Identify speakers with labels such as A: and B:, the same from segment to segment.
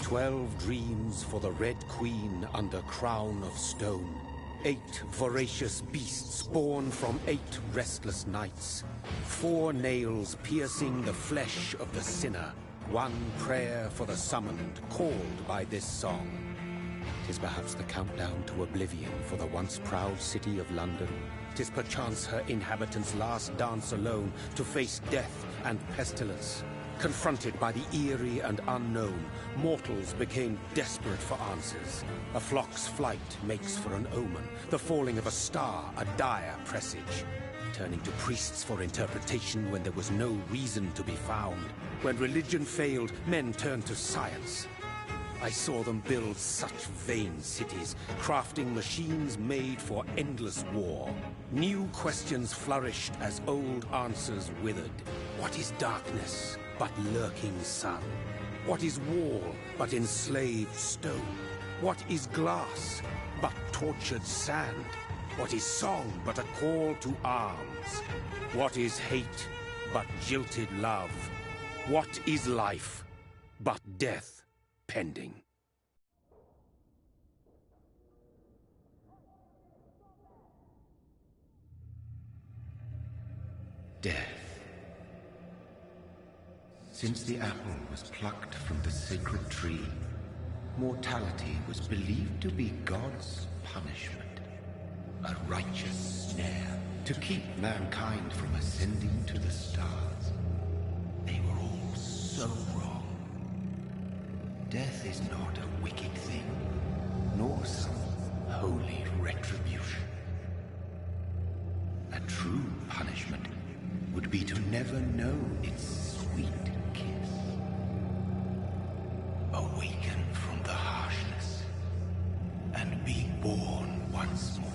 A: 12 dreams for the Red Queen under crown of stone. 8 voracious beasts born from 8 restless nights. 4 nails piercing the flesh of the sinner. 1 prayer for the summoned, called by this song. 'Tis perhaps the countdown to oblivion for the once proud city of London. 'Tis perchance her inhabitants' last dance alone to face death and pestilence. Confronted by the eerie and unknown, mortals became desperate for answers. A flock's flight makes for an omen, the falling of a star a dire presage. Turning to priests for interpretation when there was no reason to be found. When religion failed, men turned to science. I saw them build such vain cities, crafting machines made for endless war. New questions flourished as old answers withered. What is darkness but lurking sun? What is wall but enslaved stone? What is glass but tortured sand? What is song but a call to arms? What is hate but jilted love? What is life but death pending?
B: Death. Since the apple was plucked from the sacred tree, mortality was believed to be God's punishment. A righteous snare to keep mankind from ascending to the stars. They were all so wrong. Death is not a wicked thing, nor some holy retribution. A true punishment would be to never know its sweet kiss. Awaken from the harshness and be born once more.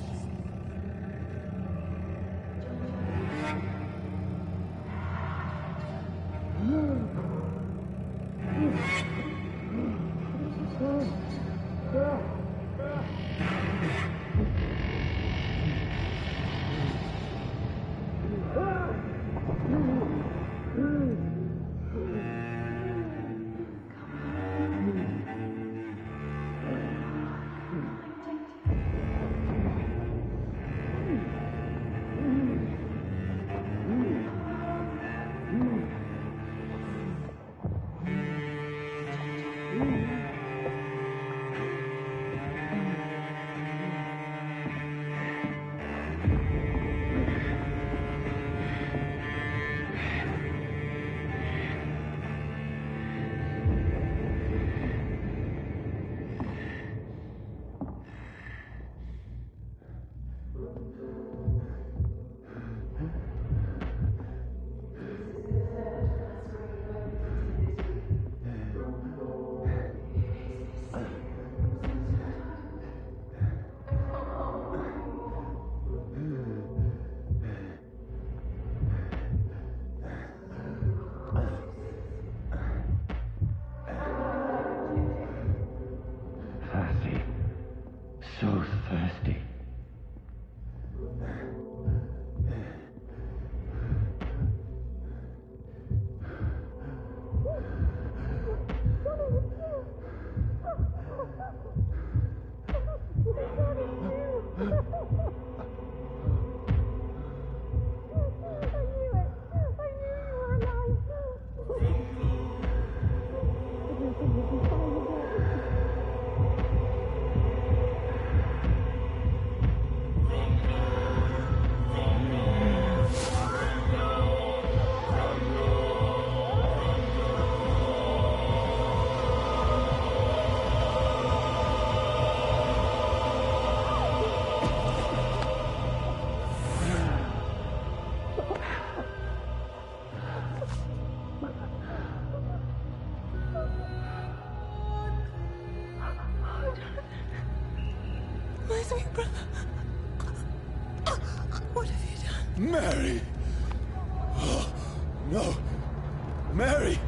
C: So thirsty.
D: What have you done?
E: Mary! Oh, no! Mary!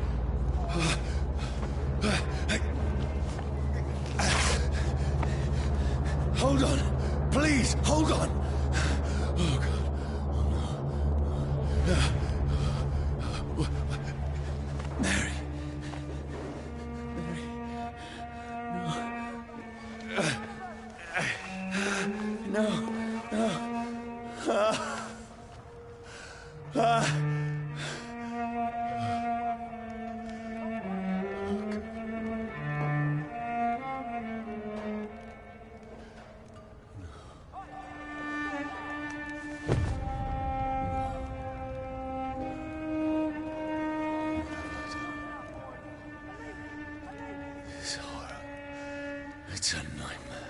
E: Hold on! Please, hold on! Oh, God. Oh, no. Mary. Mary. It's a nightmare.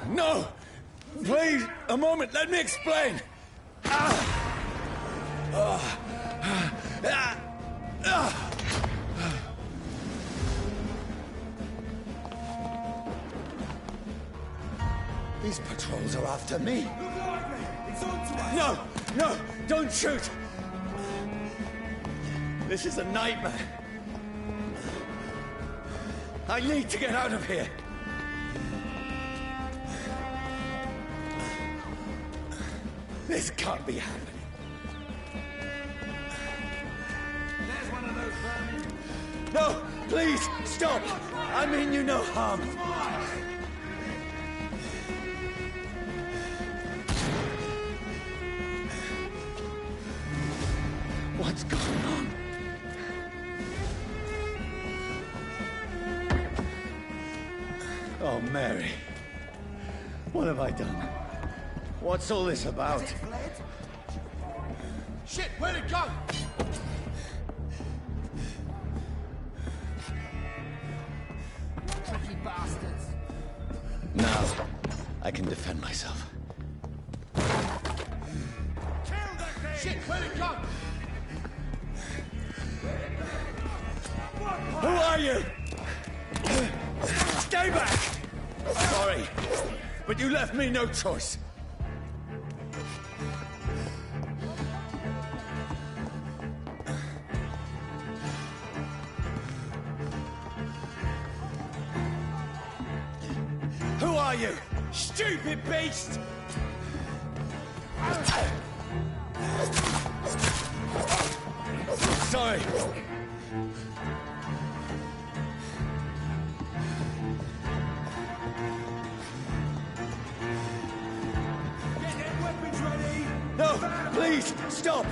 E: No! Please, a moment, let me explain! These patrols are after me.
C: It's on to us!
E: No! No! Don't shoot! This is a nightmare. I need to get out of here. This can't be happening.
C: There's one of those vermin.
E: No! Please, stop! I mean you no harm. What's going on? Oh, Mary. What have I done? What's all this about?
C: Has it fled? Shit, where'd it go? Tricky bastards.
E: Now, I can defend myself.
C: Kill that thing! Shit, where'd it go?
E: Who are you? Stay back! Sorry, but you left me no choice. Who are you? Stupid beast! Sorry.
C: Get their weapons ready!
E: No, please, stop!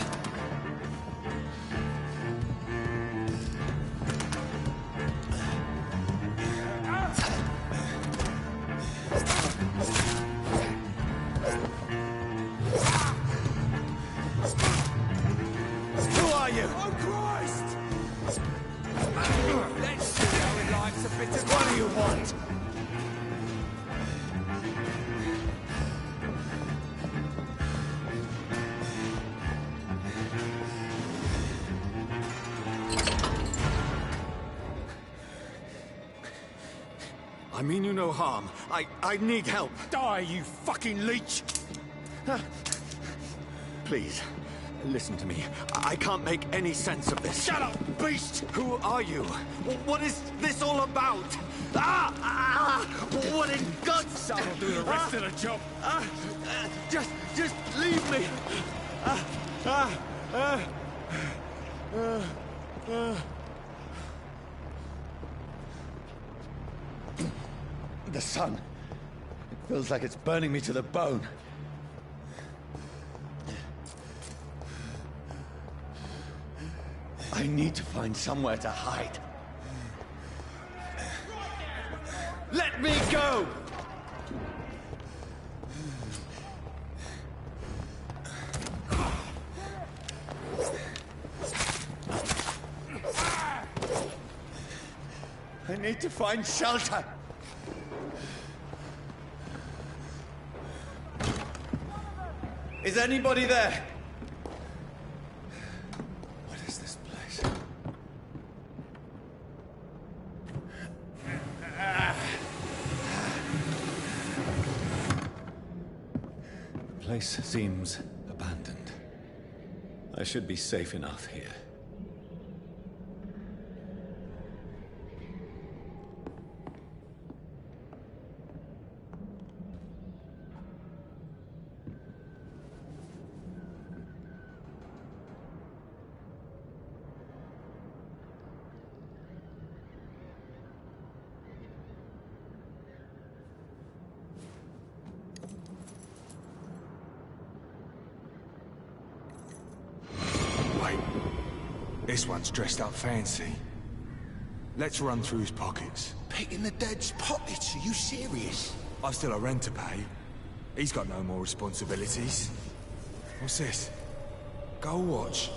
E: Who are you?
C: Oh, Christ! Let's see how it likes a bit of...
E: What do you want? I mean you no harm. I need help.
C: Die, you fucking leech!
E: Please, listen to me. I can't make any sense of this.
C: Shut up, beast!
E: Who are you? What is this all about? What in God's
C: That'll do the rest of the job.
E: Just leave me. The sun. It feels like it's burning me to the bone. I need to find somewhere to hide. Let me go! I need to find shelter. Is anybody there? What is this place? The place seems abandoned. I should be safe enough here.
C: This one's dressed up fancy. Let's run through his pockets.
D: Picking the dead's pockets? Are you serious?
C: I've still a rent to pay. He's got no more responsibilities. What's this? Gold watch.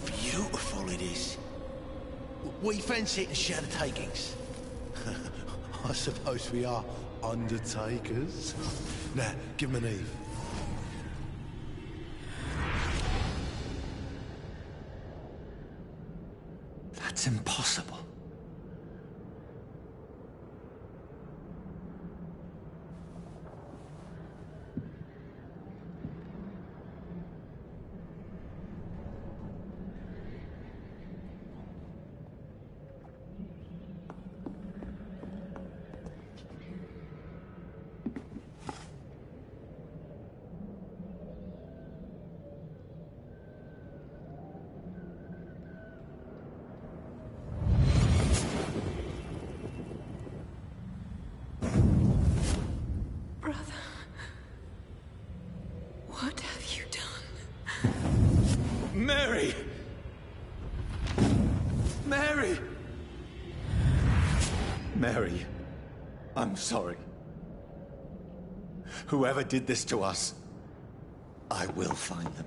D: Beautiful it is. We fancy to share the takings. I suppose we are undertakers. Now, give him an Eve.
E: That's impossible.
F: What have you done?
E: Mary! Mary! Mary, I'm sorry. Whoever did this to us, I will find them.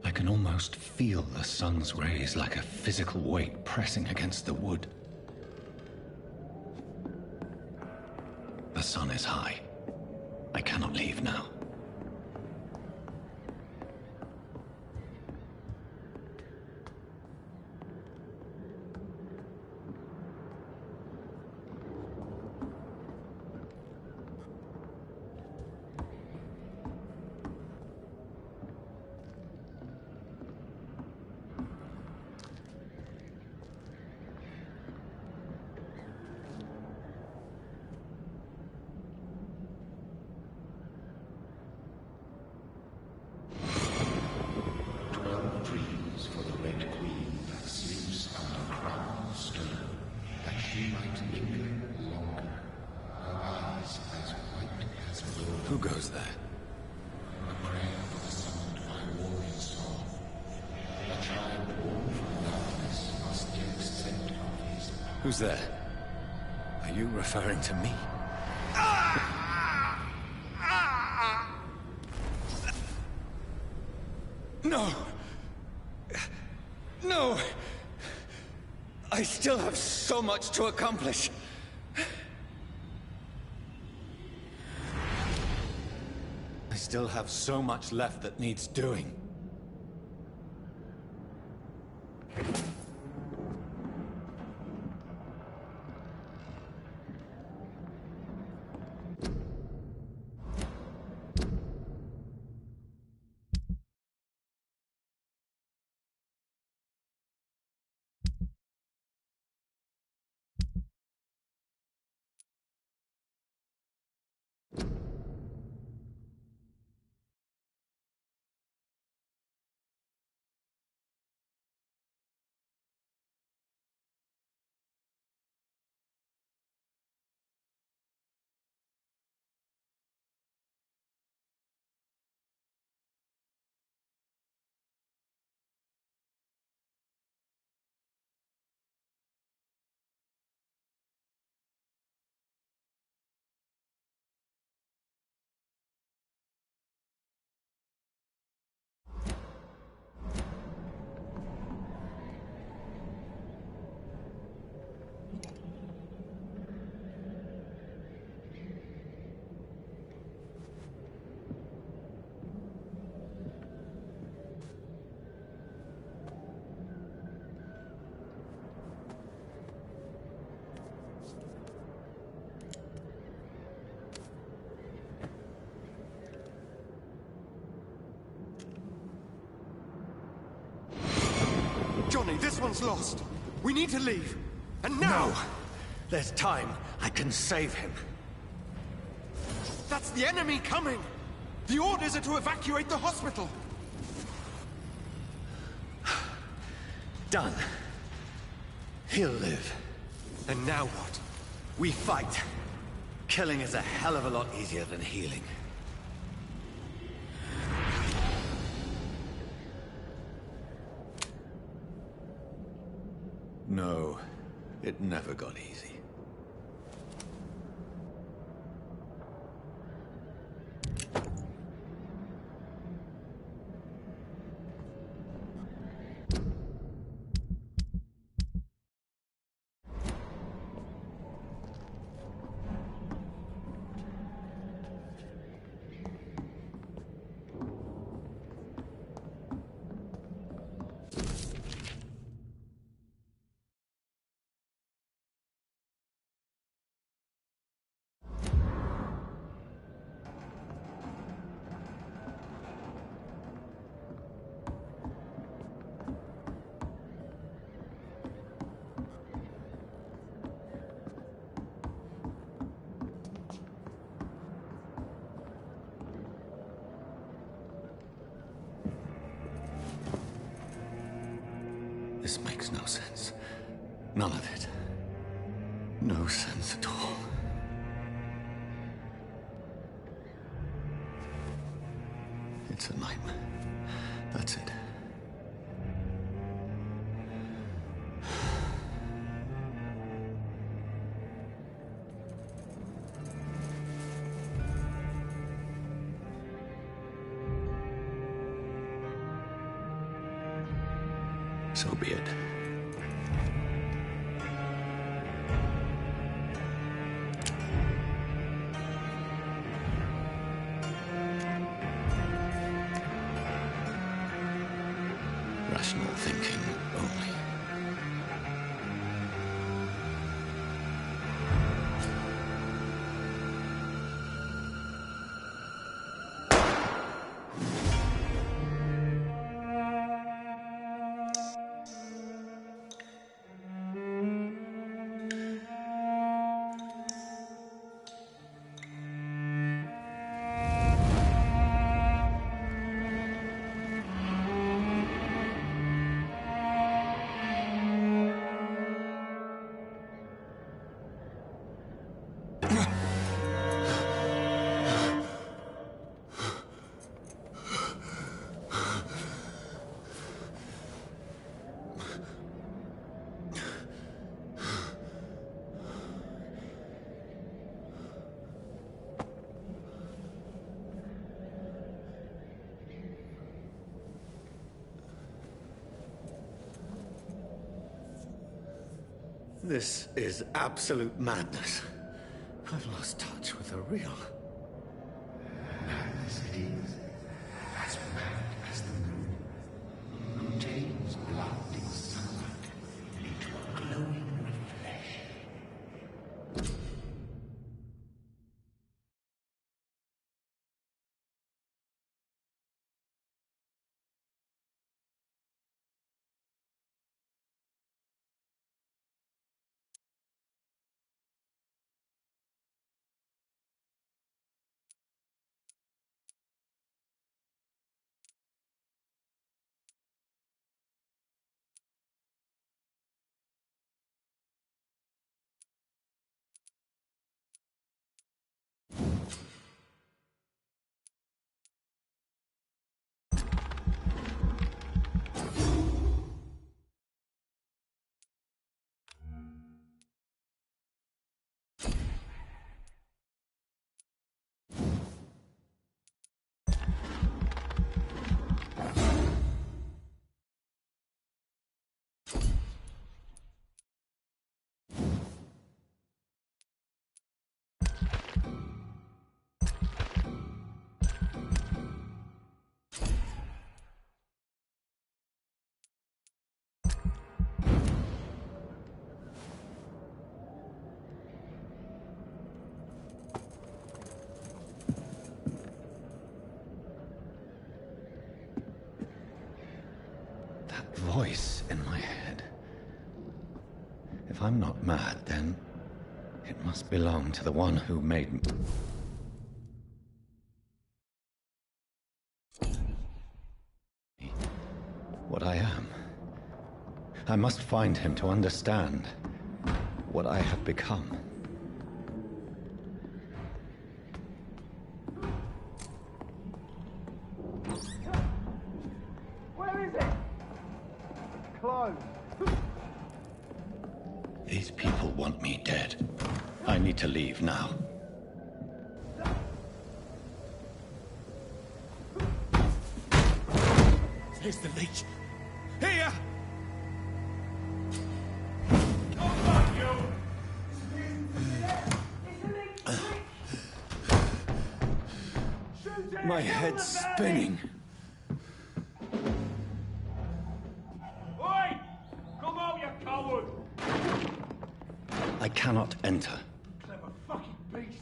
E: I can almost feel the sun's rays like a physical weight pressing against the wood. The sun is high. I cannot leave now. Who goes there? Who's there? Are you referring to me? No! No! I still have so much to accomplish. I still have so much left that needs doing.
G: Johnny, this one's lost. We need to leave. And now!
E: No! There's time. I can save him.
G: That's the enemy coming! The orders are to evacuate the hospital!
E: Done. He'll live.
G: And now what?
E: We fight. Killing is a hell of a lot easier than healing. no. It never got easy. This makes no sense. None of it. No sense at all. It's a nightmare. That's it. So be it. Rational thinking only. This is absolute madness. I've lost touch with the real.
B: Madness it is, as mad as the moon, contains blinding sunlight into a glowing flesh.
E: Voice in my head. If I'm not mad, then it must belong to the one who made me. What I am. I must find him to understand what I have become.
H: Where is it? Close.
E: These people want me dead. I need to leave now.
G: Here's the leech. Here!
C: My head's spinning.
H: Oi! Come out, you coward!
E: I cannot enter.
H: Clever fucking beasts!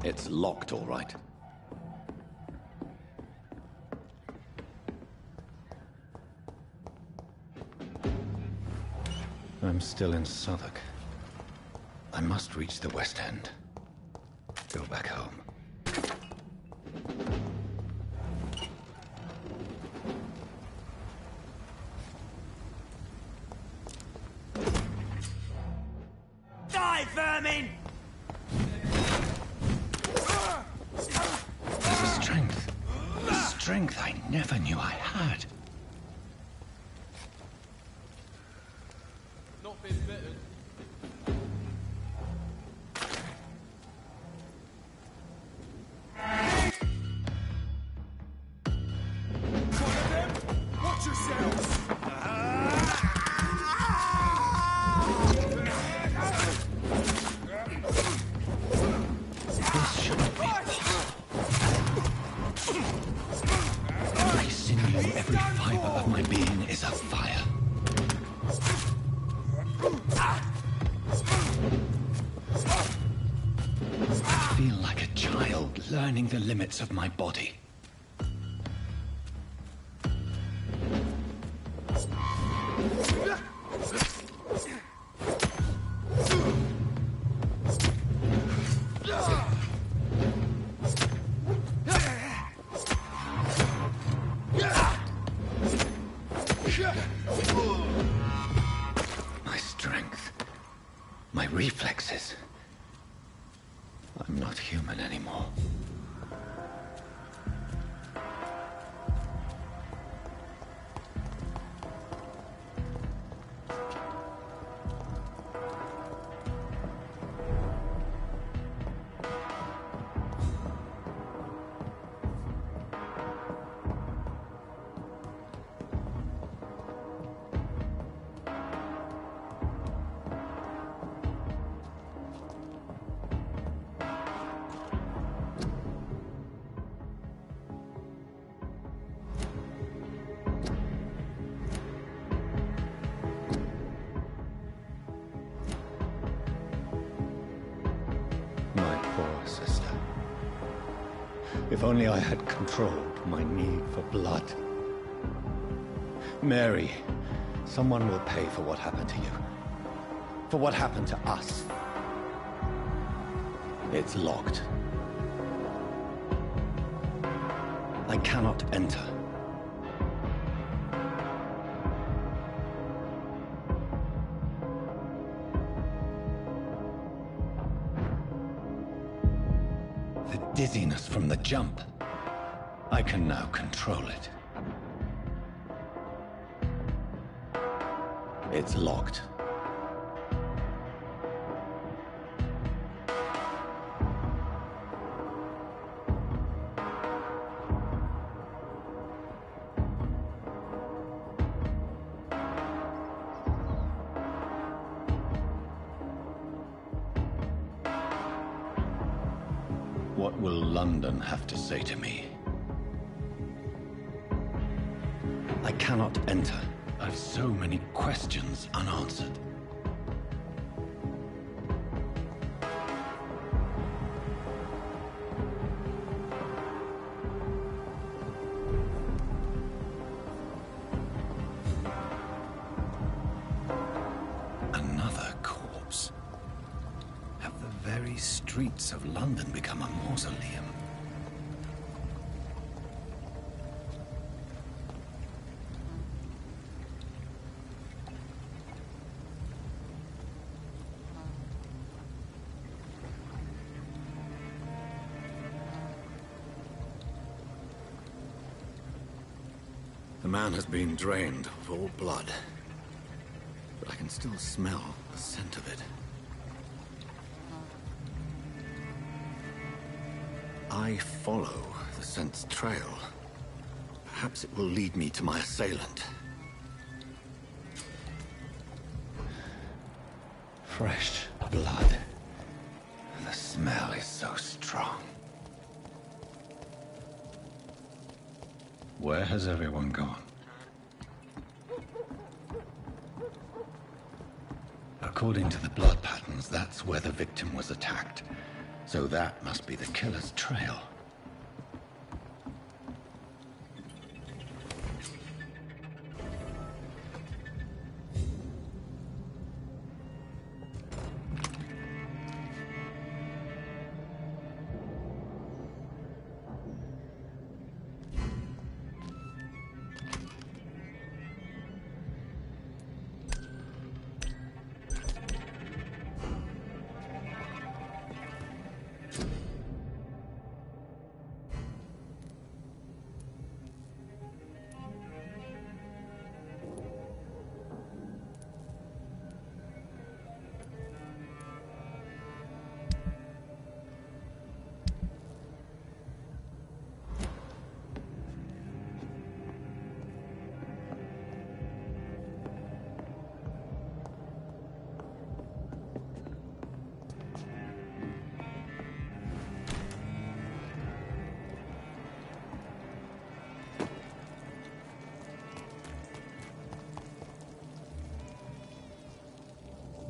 E: It's locked, all right. I'm still in Southwark. I must reach the West End. Go back home.
H: Die, vermin!
E: Strength I never knew I had.
G: Not been bitten. One of them? Watch yourselves!
E: This shouldn't be possible. Every sinew, every fiber of my being is afire. I feel like a child learning the limits of my body. My strength, my reflexes. I'm not human anymore. Sister. If only I had controlled my need for blood. Mary, someone will pay for what happened to you. For what happened to us. It's locked. I cannot enter. Dizziness from the jump. I can now control it. It's locked. What will London have to say to me? I cannot enter. I've so many questions unanswered. streets of London become a mausoleum? The man has been drained of all blood, but I can still smell the scent of it. I follow the scent's trail. Perhaps it will lead me to my assailant. Fresh blood. The smell is so strong. Where has everyone gone? According to the blood patterns, that's where the victim was attacked. So that must be the killer's trail.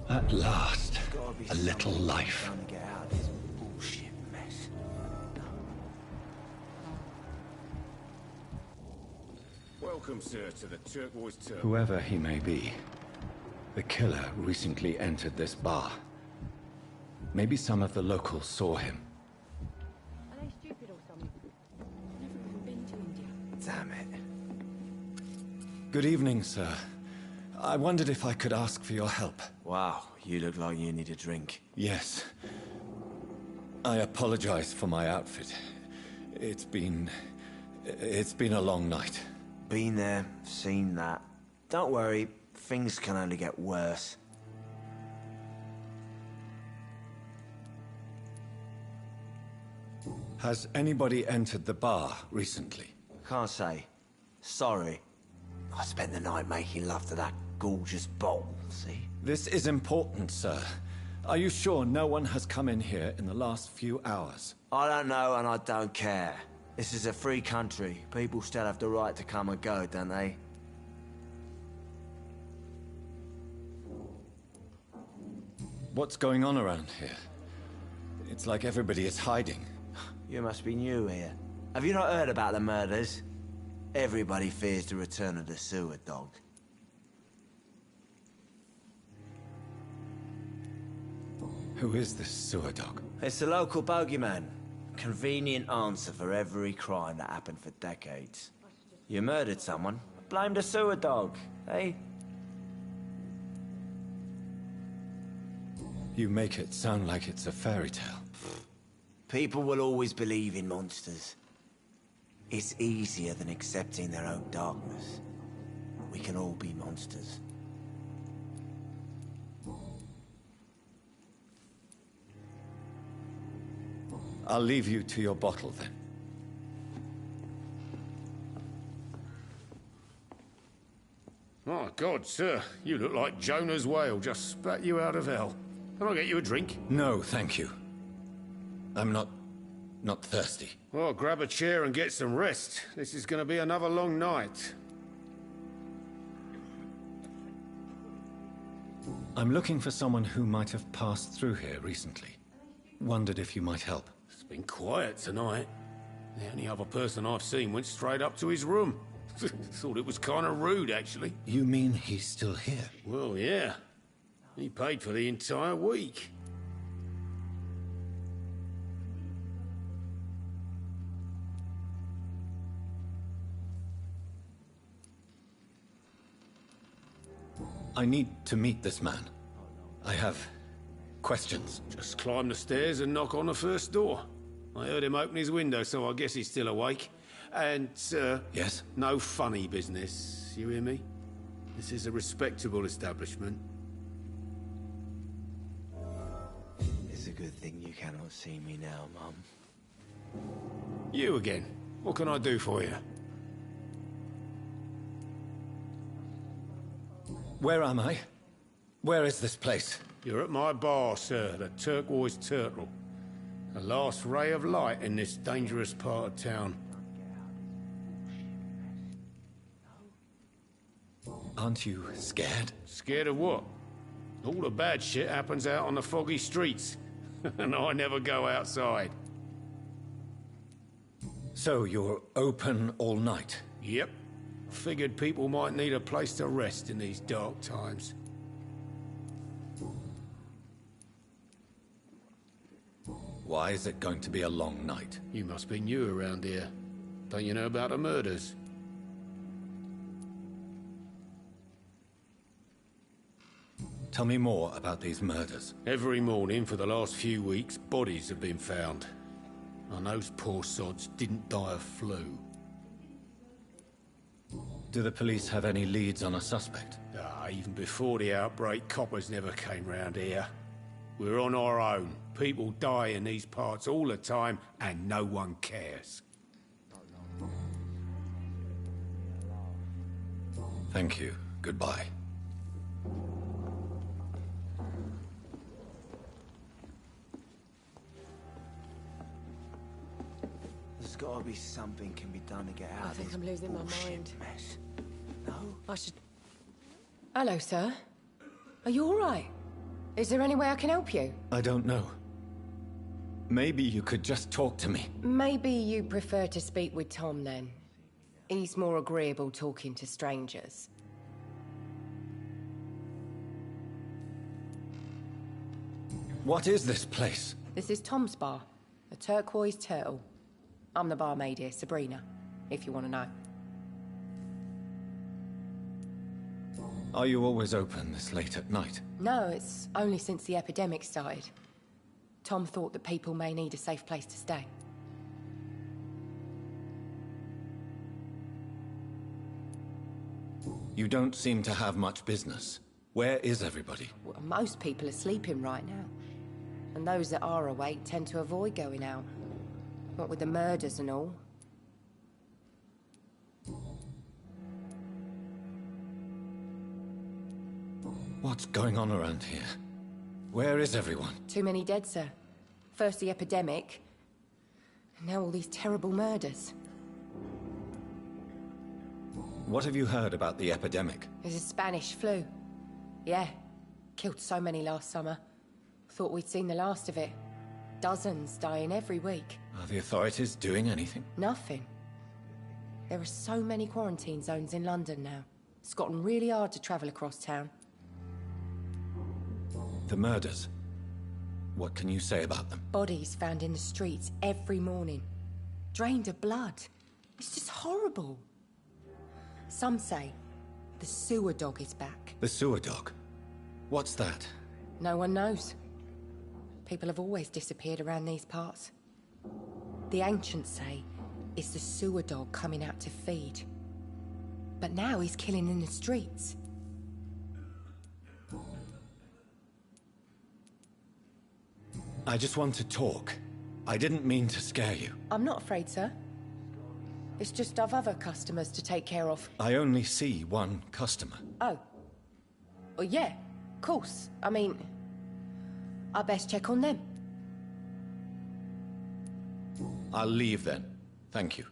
E: At last, a little life.
H: Trying to get out of this bullshit mess.
G: Welcome, sir, to the Turquoise Turtle.
E: Whoever he may be, the killer recently entered this bar. Maybe some of the locals saw him.
F: Are they stupid or something? Never even been to India.
H: Damn it.
E: Good evening, sir. I wondered if I could ask for your help.
H: Wow, you look like you need a drink.
E: Yes. I apologize for my outfit. It's been a long night.
H: Been there, seen that. Don't worry, things can only get worse.
E: Has anybody entered the bar recently?
H: Can't say. Sorry. I spent the night making love to that gorgeous bottle, see?
E: This is important, sir. Are you sure no one has come in here in the last few hours?
H: I don't know and I don't care. This is a free country. People still have the right to come and go, don't they?
E: What's going on around here? It's like everybody is hiding.
H: You must be new here. Have you not heard about the murders? Everybody fears the return of the sewer dog.
E: Who is this sewer dog?
H: It's the local bogeyman. Convenient answer for every crime that happened for decades. You murdered someone, blame the sewer dog, eh?
E: You make it sound like it's a fairy tale.
H: People will always believe in monsters. It's easier than accepting their own darkness. We can all be monsters.
E: I'll leave you to your bottle, then.
G: My God, sir, you look like Jonah's whale just spat you out of hell. Can I get you a drink?
E: No, thank you. I'm not thirsty.
G: Well, grab a chair and get some rest. This is going to be another long night.
E: I'm looking for someone who might have passed through here recently. Wondered if you might help.
G: It's been quiet tonight. The only other person I've seen went straight up to his room. Thought it was kind of rude, actually.
E: You mean he's still here?
G: Well, yeah. He paid for the entire week.
E: I need to meet this man. I have questions.
G: Just climb the stairs and knock on the first door. I heard him open his window, so I guess he's still awake. And,
E: Yes?
G: no funny business, you hear me? This is a respectable establishment.
H: It's a good thing you cannot see me now, Mum.
G: You again. What can I do for you?
E: Where am I? Where is this place?
G: You're at my bar, sir, the Turquoise Turtle. The last ray of light in this dangerous part of town.
E: Aren't you scared?
G: Scared of what? All the bad shit happens out on the foggy streets. And I never go outside.
E: So you're open all night?
G: Yep. Figured people might need a place to rest in these dark times.
E: Why is it going to be a long night?
G: You must be new around here. Don't you know about the murders?
E: Tell me more about these murders.
G: Every morning for the last few weeks, bodies have been found. And those poor sods didn't die of flu.
E: Do the police have any leads on a suspect?
G: Even before the outbreak, coppers never came round here. We're on our own. People die in these parts all the time, and no one cares.
E: Thank you. Goodbye.
H: There's gotta be something can be done to get out
F: I
H: of
F: think
H: this
F: I'm losing my
H: bullshit
F: mind.
H: mess. No?
F: I should... Hello, sir. Are you all right? Is there any way I can help you?
E: I don't know. Maybe you could just talk to me.
F: Maybe you prefer to speak with Tom, then. He's more agreeable talking to strangers.
E: What is this place?
F: This is Tom's bar, the Turquoise Turtle. I'm the barmaid here, Sabrina, if you want to know.
E: Are you always open this late at night?
F: No, it's only since the epidemic started. Tom thought that people may need a safe place to stay.
E: You don't seem to have much business. Where is everybody?
F: Well, most people are sleeping right now. And those that are awake tend to avoid going out. What with the murders and all.
E: What's going on around here? Where is everyone?
F: Too many dead, sir. First the epidemic, and now all these terrible murders.
E: What have you heard about the epidemic?
F: There's a Spanish flu. Yeah, killed so many last summer. Thought we'd seen the last of it. Dozens dying every week.
E: Are the authorities doing anything?
F: Nothing. There are so many quarantine zones in London now. It's gotten really hard to travel across town.
E: The murders. What can you say about them?
F: Bodies found in the streets every morning. Drained of blood. It's just horrible. Some say the sewer dog is back.
E: The sewer dog? What's that?
F: No one knows. People have always disappeared around these parts. The ancients say it's the sewer dog coming out to feed. But now he's killing in the streets.
E: I just want to talk. I didn't mean to scare you.
F: I'm not afraid, sir. It's just I've other customers to take care of.
E: I only see one customer.
F: Oh. Well, yeah, of course. I mean, I best check on them.
E: I'll leave then. Thank you.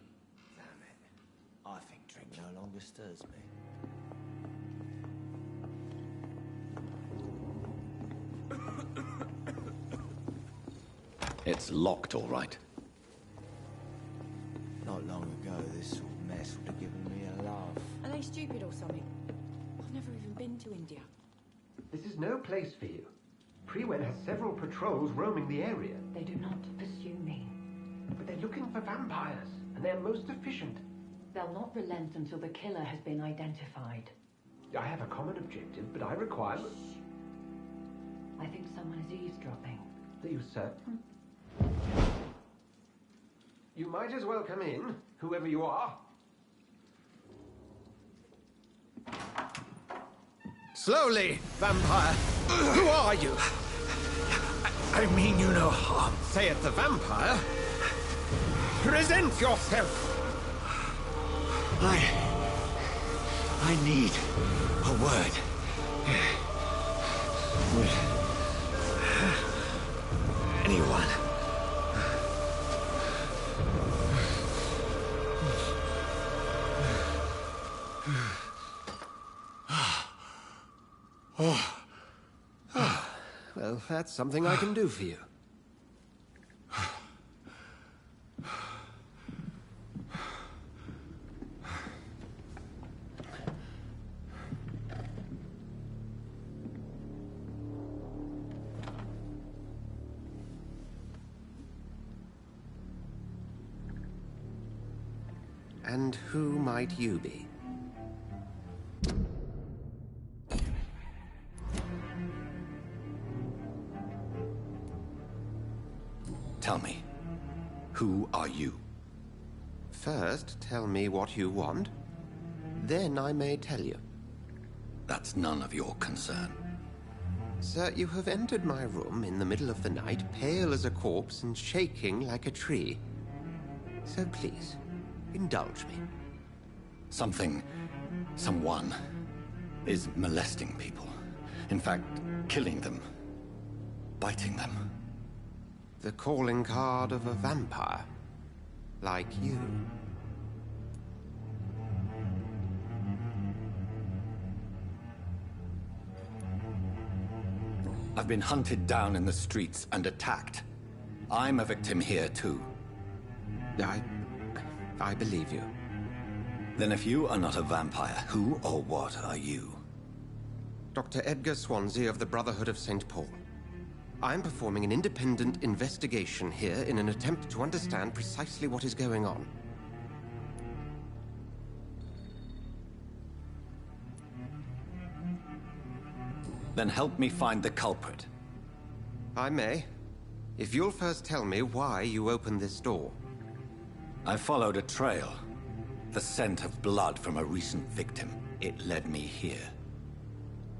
H: Damn it. I think drink no longer stirs me.
E: It's locked, all right.
H: Not long ago, this sort of mess would have given me a laugh.
F: Are they stupid or something? I've never even been to India.
I: This is no place for you. Prewen has several patrols roaming the area.
J: They do not pursue me.
I: But they're looking for vampires, and they're most efficient.
J: They'll not relent until the killer has been identified.
I: I have a common objective, but I require...
J: I think someone is eavesdropping.
I: Are you certain? You might as well come in, whoever you are.
K: Slowly, vampire. Who are you?
C: I mean you no harm.
K: Saith the vampire. Present yourself.
E: I need a word. With anyone.
K: Well, that's something I can do for you. And who might you be?
E: Tell me, who are you?
K: First, tell me what you want. Then I may tell you.
E: That's none of your concern.
K: Sir, you have entered my room in the middle of the night, pale as a corpse and shaking like a tree. So please, indulge me.
E: Someone is molesting people. In fact, killing them. Biting them.
K: The calling card of a vampire. Like you.
E: I've been hunted down in the streets and attacked. I'm a victim here, too.
K: I believe you.
E: Then if you are not a vampire, who or what are you?
K: Dr. Edgar Swansea of the Brotherhood of St. Paul. I'm performing an independent investigation here in an attempt to understand precisely what is going on.
E: Then help me find the culprit.
K: I may. If you'll first tell me why you opened this door.
E: I followed a trail. The scent of blood from a recent victim. It led me here.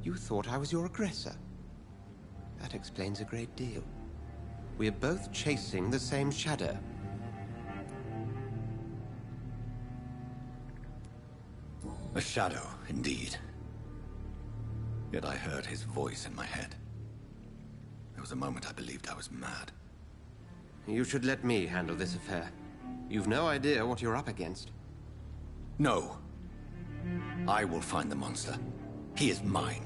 K: You thought I was your aggressor. That explains a great deal. We're both chasing the same shadow.
E: A shadow, indeed. Yet I heard his voice in my head. There was a moment I believed I was mad.
K: You should let me handle this affair. You've no idea what you're up against.
E: No. I will find the monster. He is mine.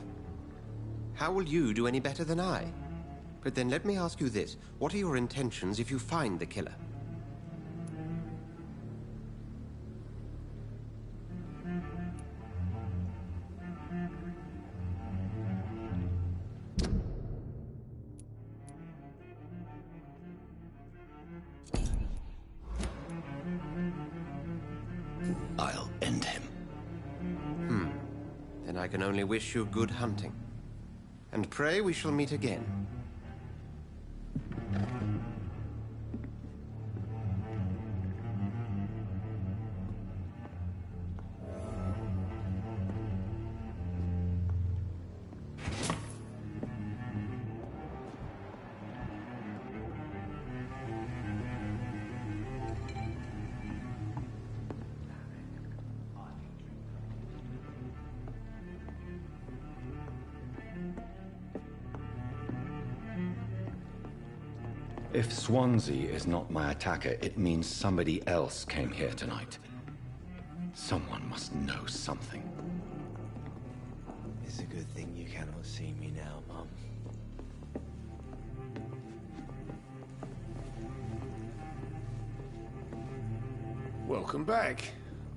K: How will you do any better than I? But then let me ask you this. What are your intentions if you find the killer?
E: I'll end him.
K: Then I can only wish you good hunting. And pray we shall meet again.
E: If Swansea is not my attacker, it means somebody else came here tonight. Someone must know something.
H: It's a good thing you cannot see me now, Mum.
G: Welcome back.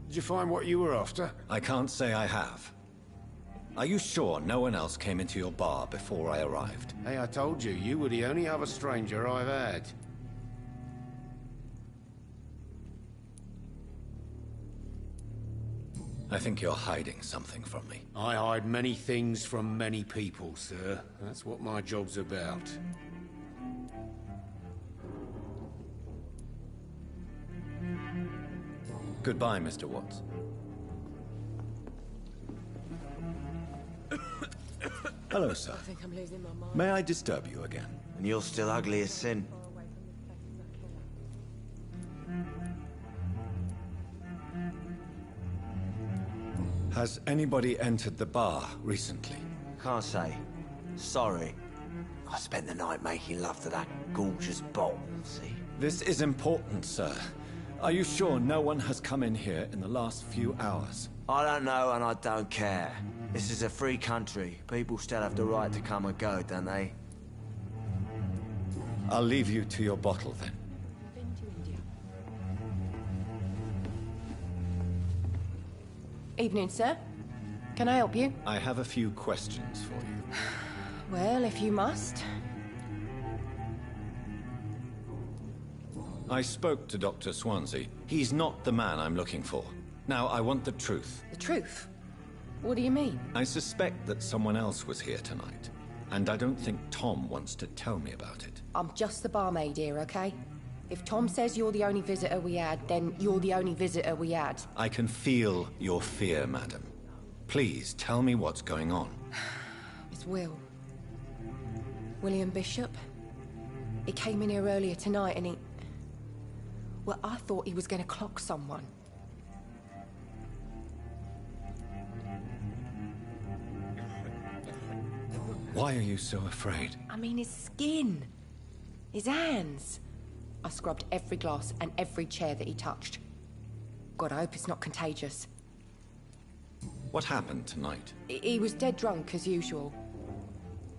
G: Did you find what you were after?
E: I can't say I have. Are you sure no one else came into your bar before I arrived?
G: Hey, I told you, you were the only other stranger I've had.
E: I think you're hiding something from me.
G: I hide many things from many people, sir. That's what my job's about.
E: Goodbye, Mr. Watts. Hello, sir.
F: I think I'm losing my mind.
E: May I disturb you again?
H: And you're still ugly as sin.
E: Has anybody entered the bar recently?
H: Can't say. Sorry. I spent the night making love to that gorgeous bottle, see?
E: This is important, sir. Are you sure no one has come in here in the last few hours?
H: I don't know and I don't care. This is a free country. People still have the right to come and go, don't they?
E: I'll leave you to your bottle then.
F: Been to India. Evening, sir. Can I help you?
E: I have a few questions for you.
F: Well, if you must.
E: I spoke to Dr. Swansea. He's not the man I'm looking for. Now, I want the truth.
F: The truth? What do you mean?
E: I suspect that someone else was here tonight, and I don't think Tom wants to tell me about it.
F: I'm just the barmaid here, okay? If Tom says you're the only visitor we had, then you're the only visitor we had.
E: I can feel your fear, madam. Please, tell me what's going on.
F: It's Will. William Bishop. He came in here earlier tonight and he... Well, I thought he was going to clock someone.
E: Why are you so afraid?
F: I mean, his skin. His hands. I scrubbed every glass and every chair that he touched. God, I hope it's not contagious.
E: What happened tonight?
F: He was dead drunk, as usual.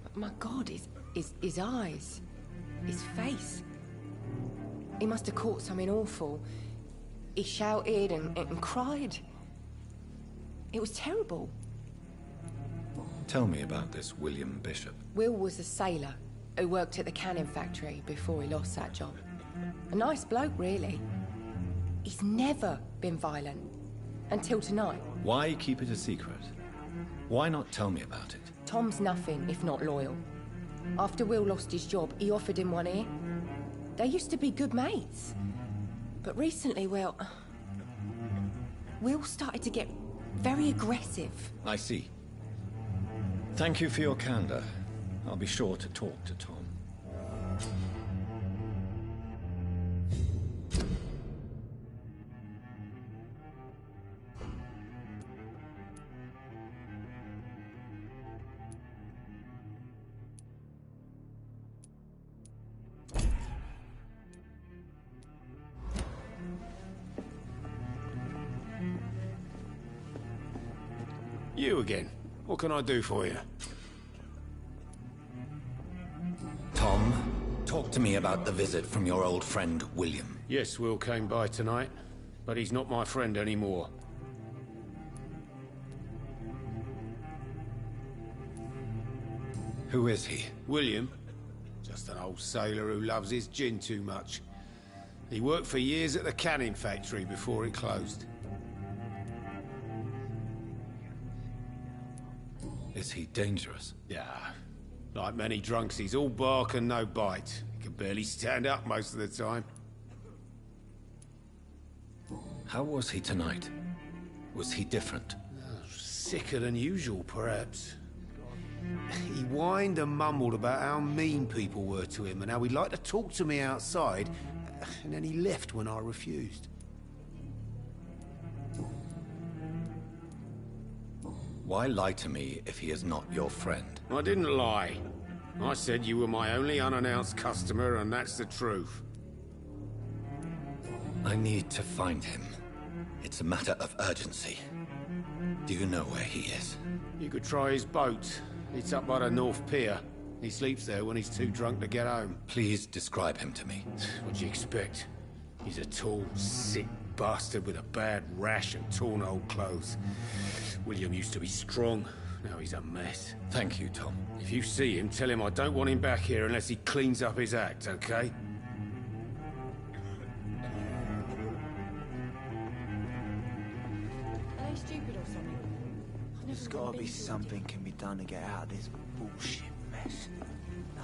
F: But my God, his eyes. His face. He must have caught something awful. He shouted and cried. It was terrible.
E: Tell me about this William Bishop.
F: Will was a sailor who worked at the cannon factory before he lost that job. A nice bloke, really. He's never been violent. Until tonight.
E: Why keep it a secret? Why not tell me about it?
F: Tom's nothing if not loyal. After Will lost his job, he offered him one ear. They used to be good mates. But recently, well... Will started to get very aggressive.
E: I see. Thank you for your candor. I'll be sure to talk to Tom.
G: You again. What can I do for you?
E: Tom, talk to me about the visit from your old friend, William.
G: Yes, Will came by tonight, but he's not my friend anymore.
E: Who is he?
G: William? Just an old sailor who loves his gin too much. He worked for years at the canning factory before it closed.
E: Is he dangerous?
G: Yeah. Like many drunks, he's all bark and no bite. He can barely stand up most of the time.
E: How was he tonight? Was he different?
G: Sicker than usual, perhaps. He whined and mumbled about how mean people were to him and how he'd like to talk to me outside, and then he left when I refused.
E: Why lie to me if he is not your friend?
G: I didn't lie. I said you were my only unannounced customer, and that's the truth.
E: I need to find him. It's a matter of urgency. Do you know where he is?
G: You could try his boat. It's up by the North Pier. He sleeps there when he's too drunk to get home.
E: Please describe him to me.
G: What do you expect? He's a tall, sick bastard with a bad rash and torn old clothes. William used to be strong. Now he's a mess.
E: Thank you, Tom.
G: If you see him, tell him I don't want him back here unless he cleans up his act, okay?
F: Are they stupid or
H: gotta be something can be done to get out of this bullshit mess. No?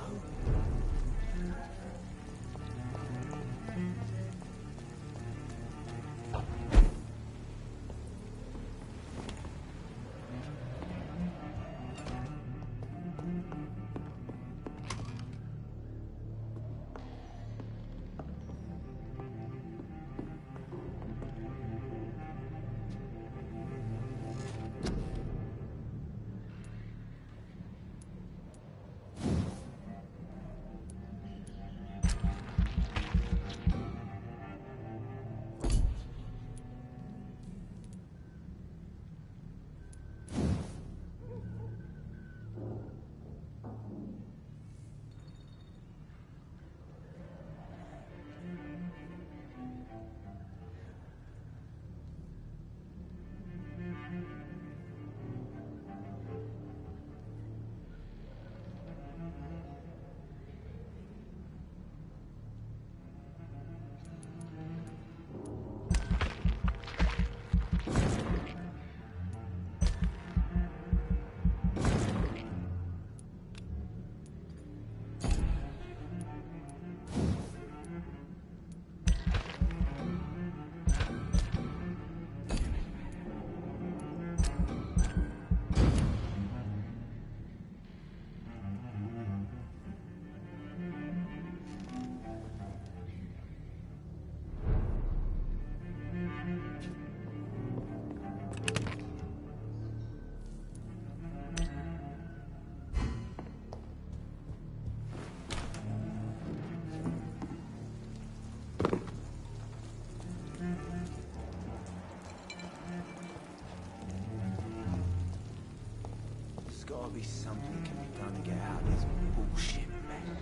H: There's gotta be something can be done to get out of this bullshit mess.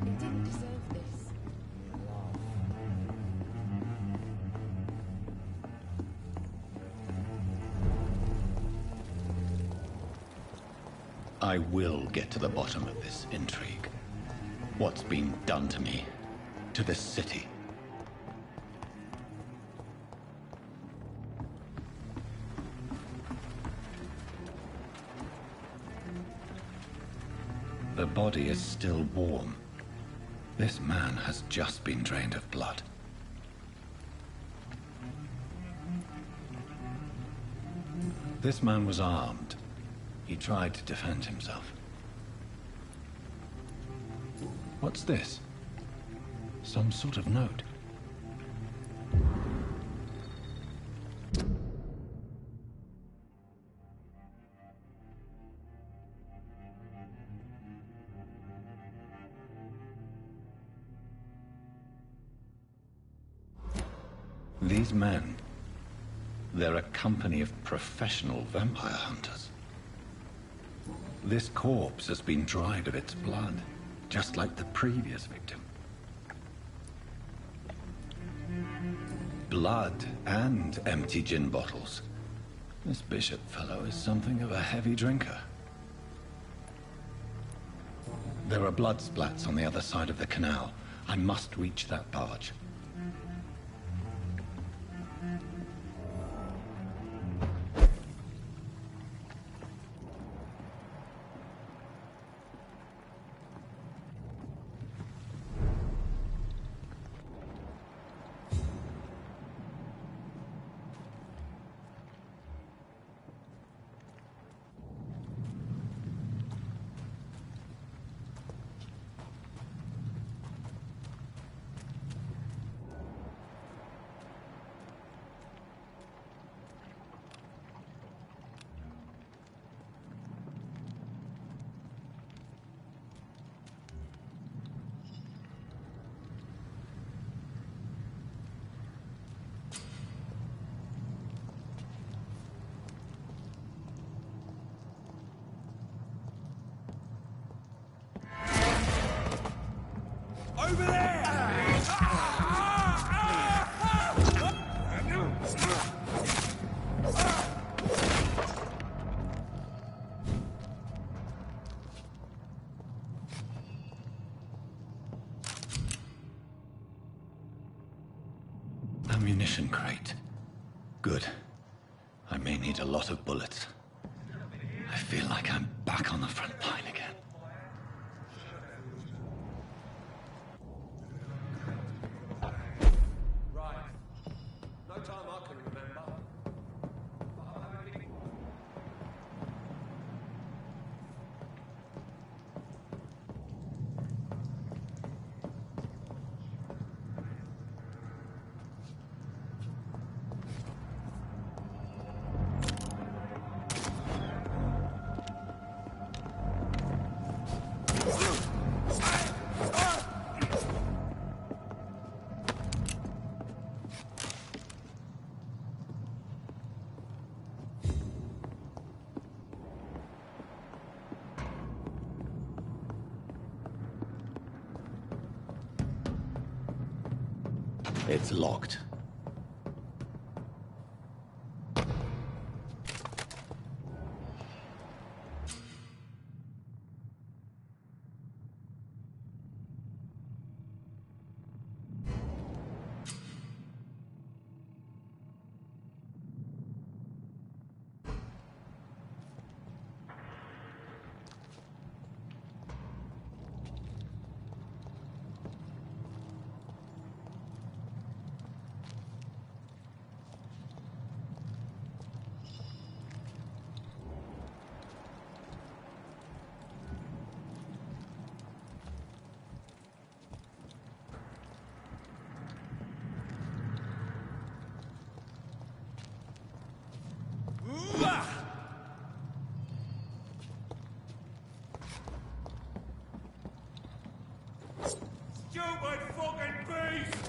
F: It didn't deserve this.
E: I will get to the bottom of this intrigue. What's been done to me, to this city. The body is still warm. This man has just been drained of blood. This man was armed. He tried to defend himself. What's this? Some sort of note. These men, they're a company of professional vampire hunters. This corpse has been dried of its blood, just like the previous victim. Blood and empty gin bottles. This bishop fellow is something of a heavy drinker. There are blood splats on the other side of the canal. I must reach that barge. ammunition crate. Good. I may need a lot of bullets. I feel like I'm back on the front line again. It's locked.
L: Stupid fucking beast!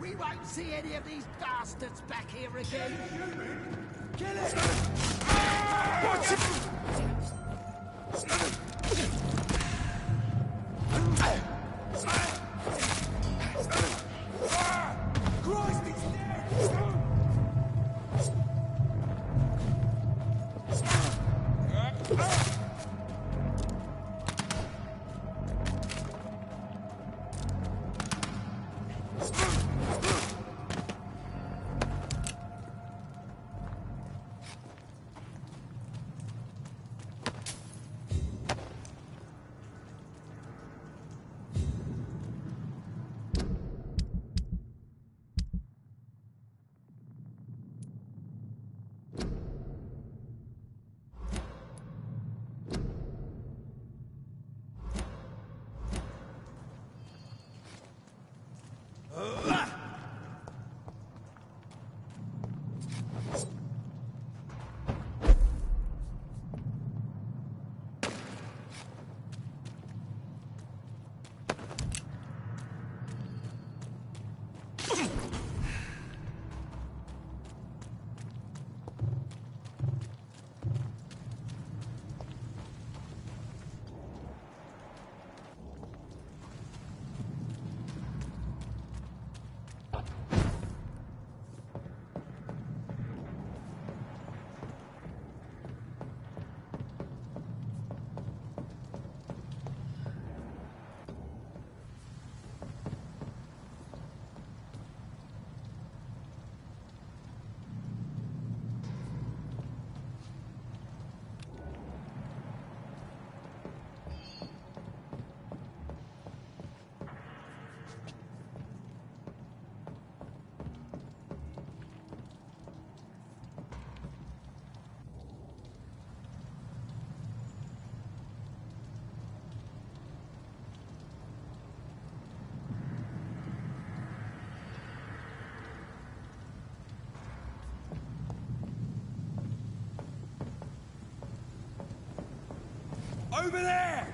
M: We won't see any of these bastards back here again. Kill it! Watch it! Christ, it's there!
L: Over there!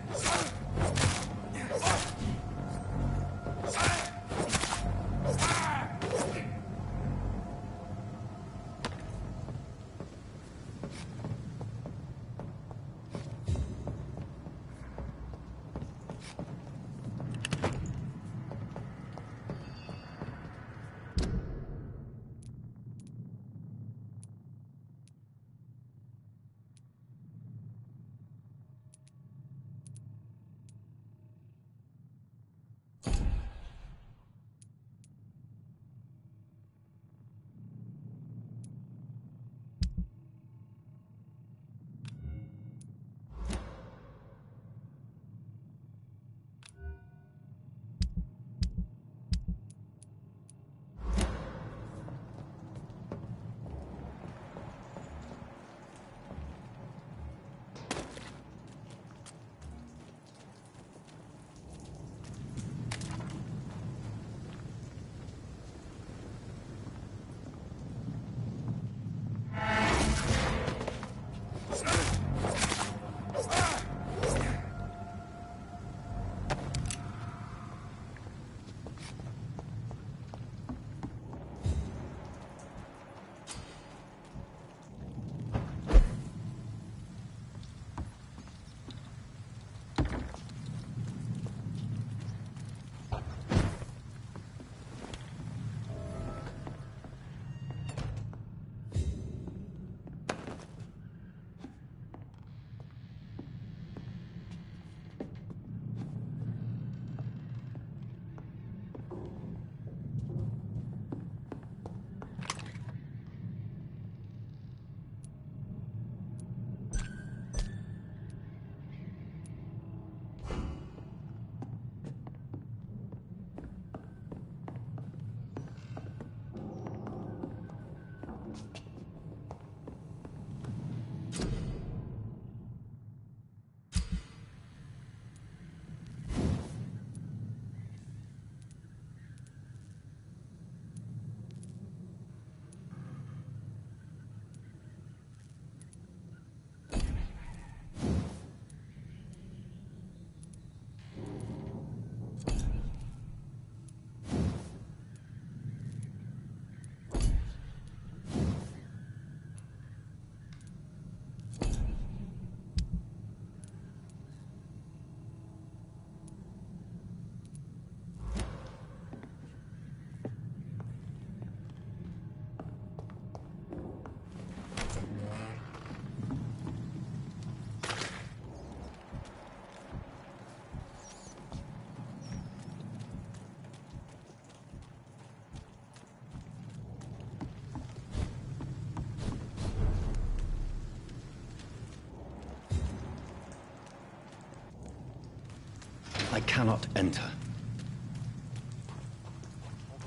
E: I cannot enter.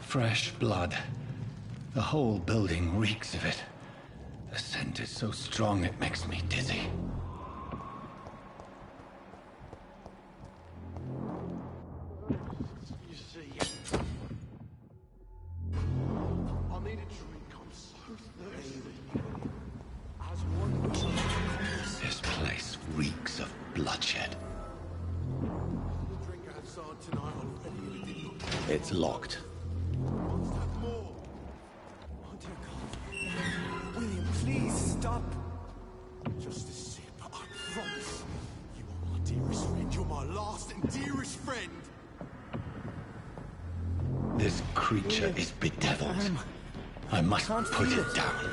E: Fresh blood. The whole building reeks of it. The scent is so strong it makes me dizzy.
D: You see, I need a drink. I'm so thirsty. As one
E: This place reeks of bloodshed.
D: drink outside tonight already.
E: It's locked.
D: William, please stop. Just a sip. I promise. You are my dearest friend. You're my last and dearest friend.
E: This creature is bedeviled. I must put it down.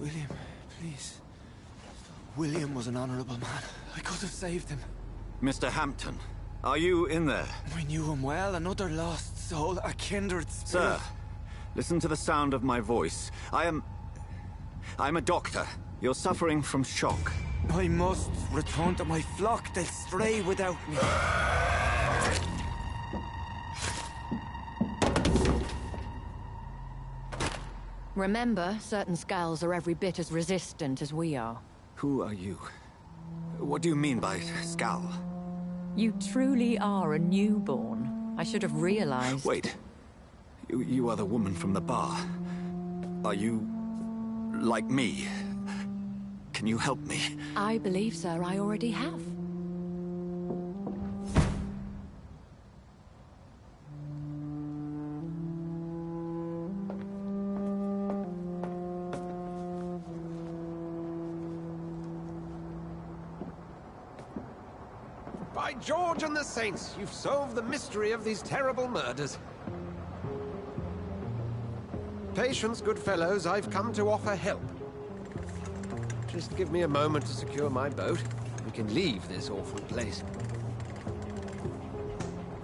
D: William, please. William was an honorable man. I could have saved him.
N: Mr. Hampton, are you in there?
D: I knew him well, another lost soul, a kindred spirit.
N: Sir, listen to the sound of my voice. I'm a doctor. You're suffering from shock.
D: I must return to my flock. They'll stray without me.
J: Remember, certain skulls are every bit as resistant as we are.
N: Who are you? What do you mean by scowl?
J: You truly are a newborn. I should have realized.
N: Wait. You are the woman from the bar. Are you... like me? Can you help me?
J: I believe, sir, I already have.
K: By George and the Saints, you've solved the mystery of these terrible murders. Patience, good fellows, I've come to offer help. Just give me a moment to secure my boat. We can leave this awful place.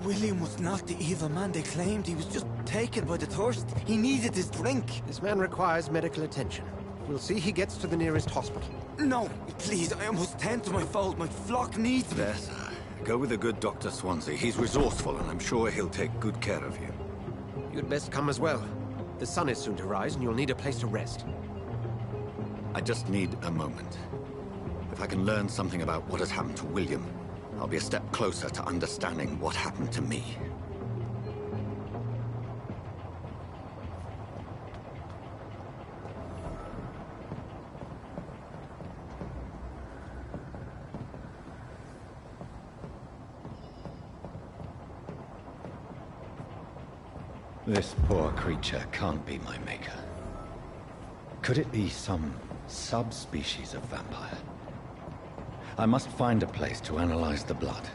D: William was not the evil man they claimed. He was just taken by the thirst. He needed his drink.
K: This man requires medical attention. We'll see he gets to the nearest hospital.
D: No, please, I must tend to my fold. My flock needs me.
N: There, sir. Go with the good Dr. Swansea. He's resourceful, and I'm sure he'll take good care of you.
K: You'd best come as well. The sun is soon to rise, and you'll need a place to rest.
N: I just need a moment. If I can learn something about what has happened to William, I'll be a step closer to understanding what happened to me.
E: This poor creature can't be my maker. Could it be some subspecies of vampire? I must find a place to analyze the blood.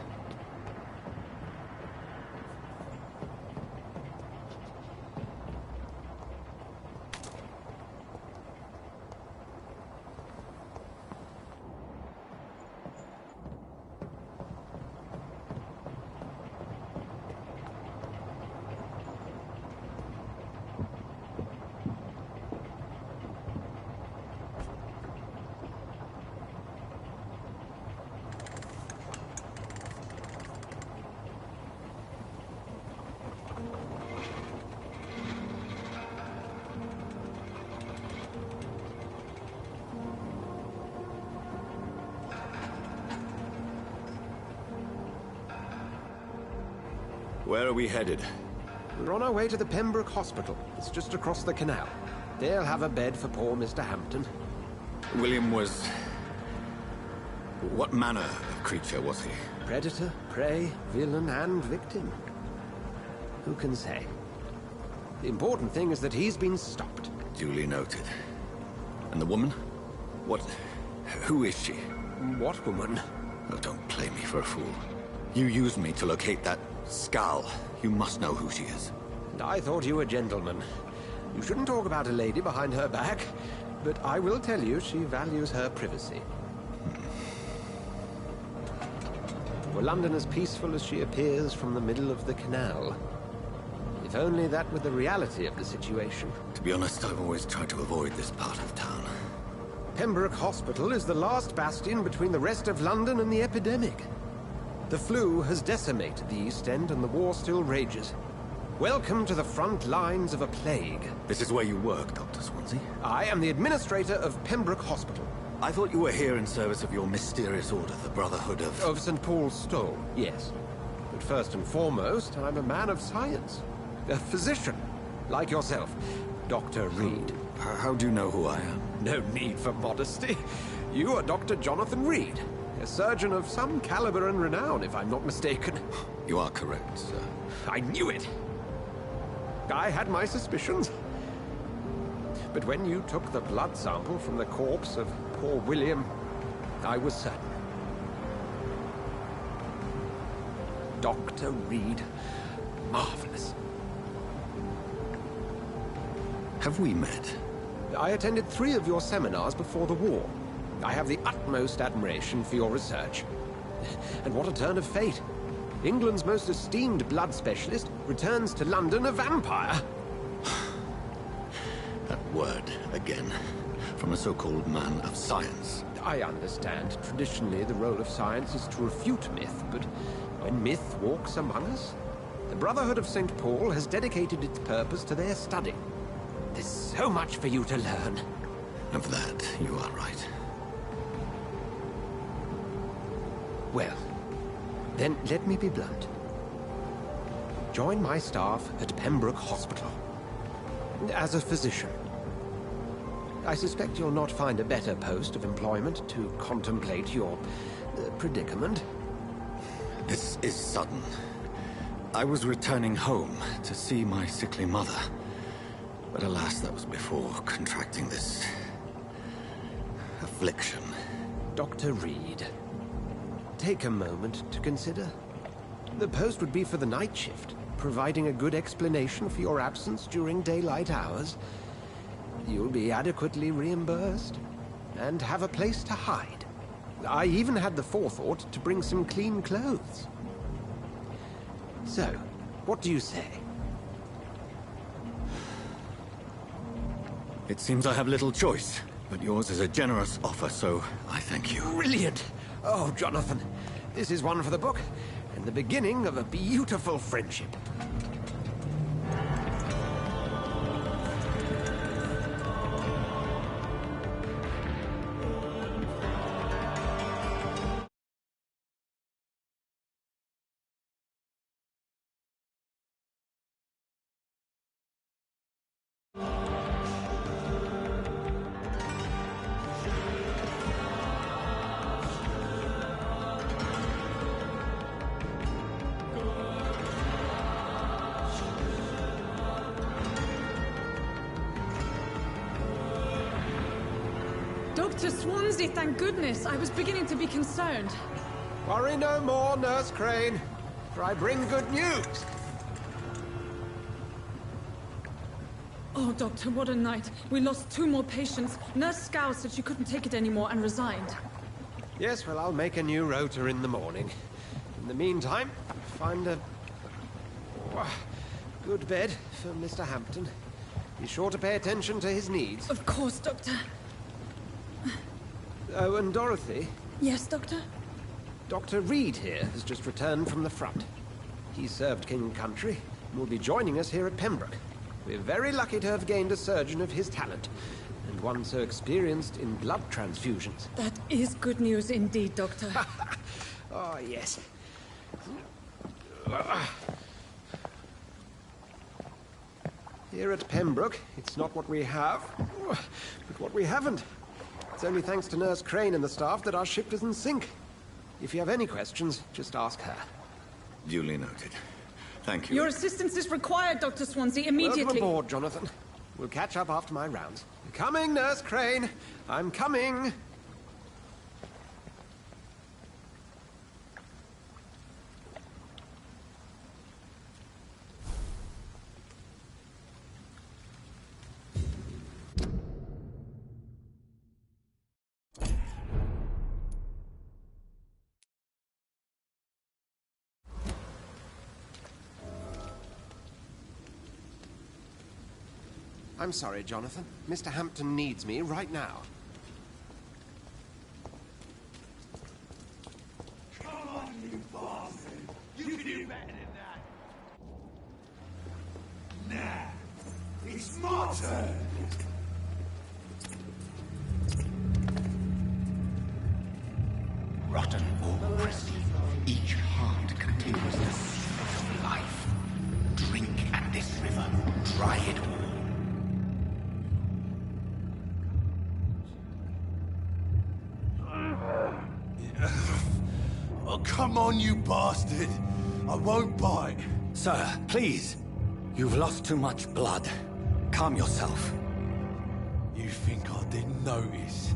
N: Where are we headed?
K: We're on our way to the Pembroke Hospital. It's just across the canal. They'll have a bed for poor Mr. Hampton.
N: William was... what manner of creature was he?
K: Predator, prey, villain, and victim. Who can say? The important thing is that he's been stopped.
N: Duly noted. And the woman? What... who is she?
K: What woman?
N: Oh, don't play me for a fool. You used me to locate that skull. You must know who she is.
K: And I thought you a gentleman. You shouldn't talk about a lady behind her back, but I will tell you she values her privacy. Were London as peaceful as she appears from the middle of the canal? If only that were the reality of the situation.
N: To be honest, I've always tried to avoid this part of town.
K: Pembroke Hospital is the last bastion between the rest of London and the epidemic. The flu has decimated the East End and the war still rages. Welcome to the front lines of a plague.
N: This is where you work, Dr. Swansea?
K: I am the administrator of Pembroke Hospital.
N: I thought you were here in service of your mysterious order, the Brotherhood of...
K: Of St. Paul's Stole, yes. But first and foremost, I'm a man of science. A physician, like yourself, Dr. Reed.
N: How do you know who I am?
K: No need for modesty. You are Dr. Jonathan Reed, a surgeon of some caliber and renown, if I'm not mistaken.
N: You are correct, sir.
K: I knew it! I had my suspicions. But when you took the blood sample from the corpse of poor William, I was certain. Dr. Reed, marvelous.
N: Have we met?
K: I attended 3 of your seminars before the war. I have the utmost admiration for your research. And what a turn of fate. England's most esteemed blood specialist returns to London a vampire.
N: That word, again. From a so-called man of science.
K: I understand. Traditionally, the role of science is to refute myth, but when myth walks among us, the Brotherhood of St. Paul has dedicated its purpose to their study. There's so much for you to learn.
N: Of that, you are right.
K: Well, then let me be blunt. Join my staff at Pembroke Hospital. As a physician. I suspect you'll not find a better post of employment to contemplate your predicament.
N: This is sudden. I was returning home to see my sickly mother. But alas, that was before contracting this affliction.
K: Dr. Reed, take a moment to consider. The post would be for the night shift, providing a good explanation for your absence during daylight hours. You'll be adequately reimbursed, and have a place to hide. I even had the forethought to bring some clean clothes. So, what do you say?
N: It seems I have little choice, but yours is a generous offer, so I thank you.
K: Brilliant! Oh, Jonathan, this is one for the book, and the beginning of a beautiful friendship.
O: Dr. Swansea, thank goodness. I was beginning to be concerned.
K: Worry no more, Nurse Crane, for I bring good news.
O: Oh, Doctor, what a night. We lost 2 more patients. Nurse Scow said she couldn't take it anymore and resigned.
K: Yes, well, I'll make a new rota in the morning. In the meantime, find a good bed for Mr. Hampton. Be sure to pay attention to his needs.
O: Of course, Doctor.
K: Oh, and Dorothy?
O: Yes, Doctor?
K: Dr. Reed here has just returned from the front. He served King Country and will be joining us here at Pembroke. We're very lucky to have gained a surgeon of his talent, and one so experienced in blood transfusions.
O: That is good news indeed, Doctor.
K: Oh, yes. Here at Pembroke, it's not what we have, but what we haven't. It's only thanks to Nurse Crane and the staff that our ship is in sync. If you have any questions, just ask her.
N: Duly noted. Thank you.
O: Your assistance is required, Dr. Swansea, immediately.
K: Welcome aboard, Jonathan. We'll catch up after my rounds. Coming, Nurse Crane. I'm coming. I'm sorry, Jonathan. Mr. Hampton needs me right now.
L: Come on, you bastard! You can do better than that! Nah, it's my turn!
B: Rotten or crispy, each heart contains the secret of life. Drink at this river, try it all.
L: Oh, come on, you bastard! I won't bite.
E: Sir, please. You've lost too much blood. Calm yourself.
L: You think I didn't notice?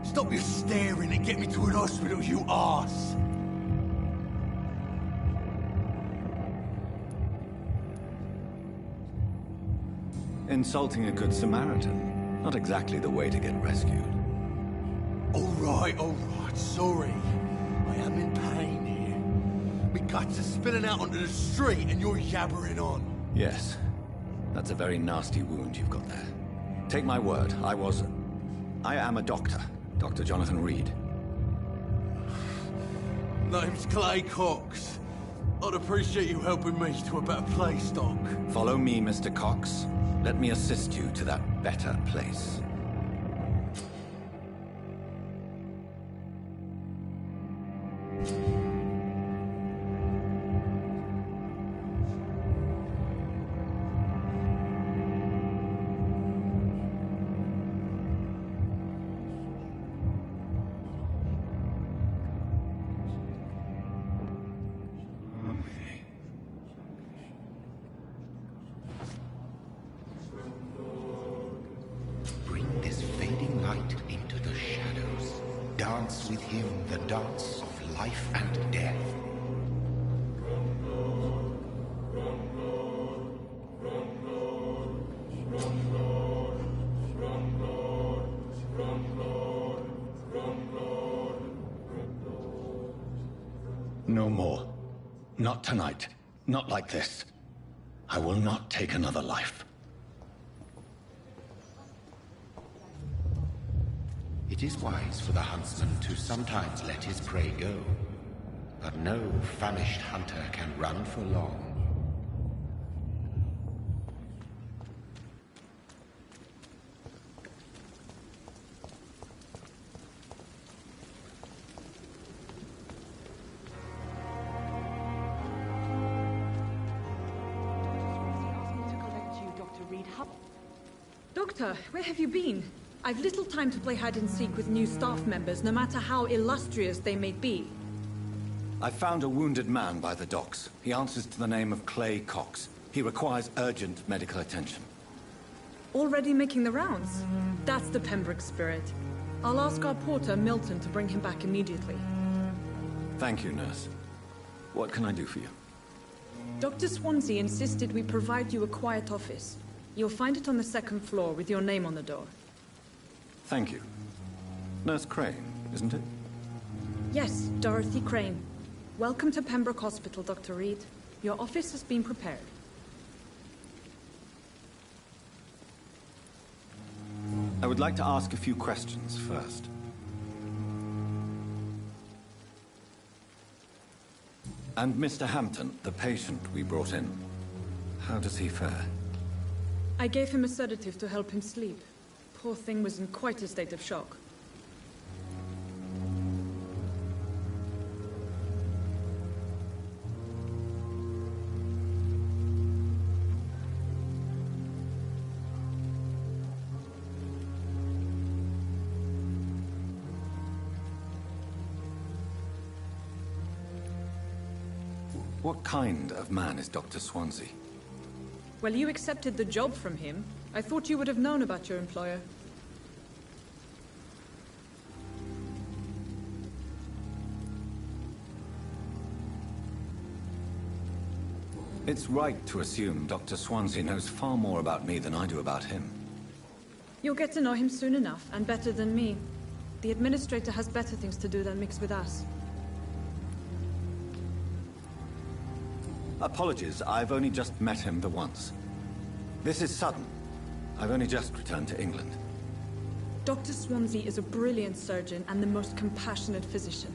L: Stop your staring and get me to an hospital, you arse!
E: Insulting a good Samaritan. Not exactly the way to get rescued.
L: All right, sorry. I am in pain here. My guts are spilling out onto the street and you're yabbering on.
E: Yes. That's a very nasty wound you've got there. Take my word, I am a doctor. Dr. Jonathan Reed.
L: Name's Clay Cox. I'd appreciate you helping me to a better place, Doc.
E: Follow me, Mr. Cox. Let me assist you to that better place.
B: Bring this fading light into the shadows. Dance with him the dance of life and death.
E: No more. Not tonight. Not like this. I will not take another life.
B: It is wise for the huntsman to sometimes let his prey go, but no famished hunter can run for long.
O: Doctor, where have you been? I've little time to play hide-and-seek with new staff members, no matter how illustrious they may be.
E: I found a wounded man by the docks. He answers to the name of Clay Cox. He requires urgent medical attention.
O: Already making the rounds? That's the Pembroke spirit. I'll ask our porter, Milton, to bring him back immediately.
E: Thank you, nurse. What can I do for you?
O: Dr. Swansea insisted we provide you a quiet office. You'll find it on the second floor with your name on the door.
E: Thank you. Nurse Crane, isn't it?
O: Yes, Dorothy Crane. Welcome to Pembroke Hospital, Dr. Reed. Your office has been prepared.
E: I would like to ask a few questions first. And Mr. Hampton, the patient we brought in, how does he fare?
O: I gave him a sedative to help him sleep. Poor thing was in quite a state of shock.
E: What kind of man is Dr. Swansea?
O: Well, you accepted the job from him. I thought you would have known about your employer.
E: It's right to assume Dr. Swansea knows far more about me than I do about him.
O: You'll get to know him soon enough, and better than me. The administrator has better things to do than mix with us.
E: Apologies, I've only just met him the once. This is sudden. I've only just returned to England.
O: Dr. Swansea is a brilliant surgeon and the most compassionate physician.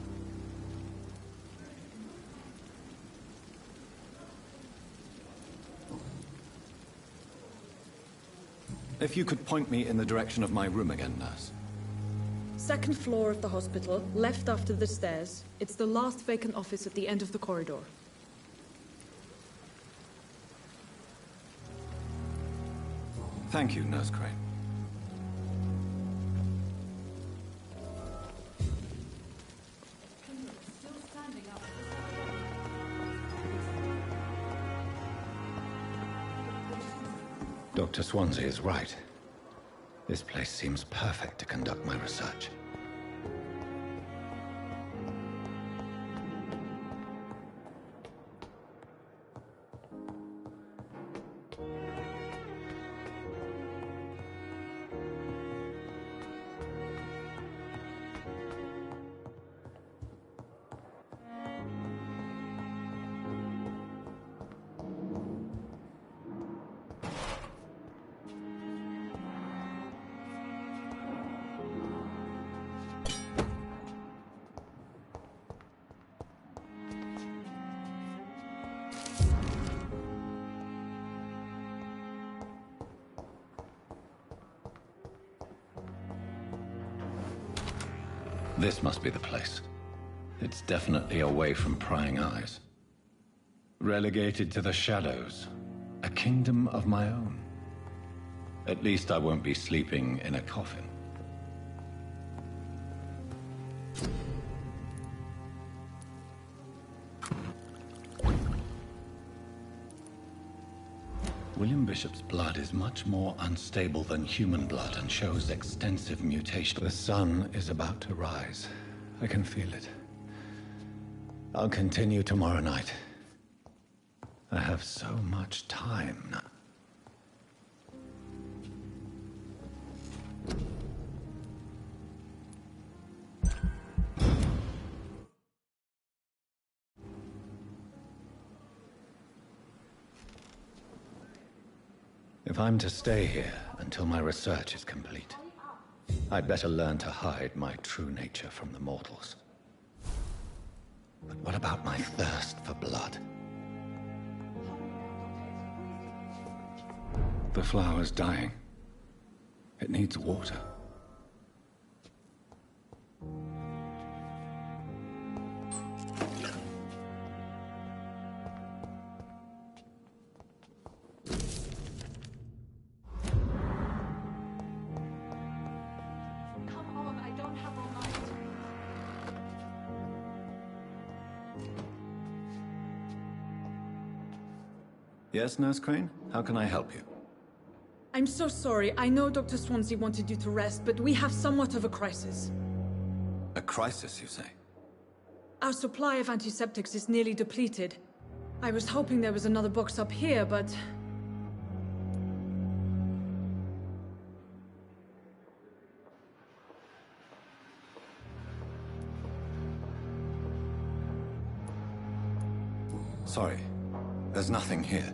E: If you could point me in the direction of my room again, nurse.
O: Second floor of the hospital, left after the stairs. It's the last vacant office at the end of the corridor.
E: Thank you, Nurse Crane. Dr. Swansea is right. This place seems perfect to conduct my research. This must be the place. It's definitely away from prying eyes. Relegated to the shadows. A kingdom of my own. At least I won't be sleeping in a coffin. William Bishop's blood is much more unstable than human blood and shows extensive mutation. The sun is about to rise. I can feel it. I'll continue tomorrow night. I have so much time now. If I'm to stay here until my research is complete, I'd better learn to hide my true nature from the mortals. But what about my thirst for blood? The flower's dying. It needs water. Yes, Nurse Crane? How can I help you?
O: I'm so sorry. I know Dr. Swansea wanted you to rest, but we have somewhat of a crisis.
E: A crisis, you say?
O: Our supply of antiseptics is nearly depleted. I was hoping there was another box up here, but...
E: Sorry. There's nothing here.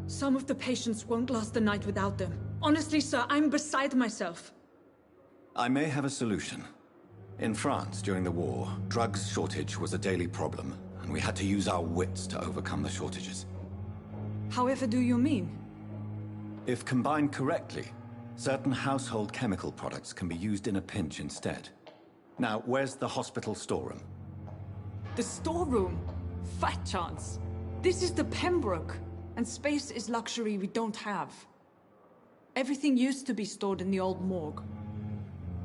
O: Some of the patients won't last the night without them. Honestly, sir, I'm beside myself.
E: I may have a solution. In France, during the war, drugs shortage was a daily problem, and we had to use our wits to overcome the shortages.
O: However do you mean?
E: If combined correctly, certain household chemical products can be used in a pinch instead. Now, where's the hospital storeroom?
O: The storeroom? Fat chance. This is the Pembroke, and space is luxury we don't have. Everything used to be stored in the old morgue.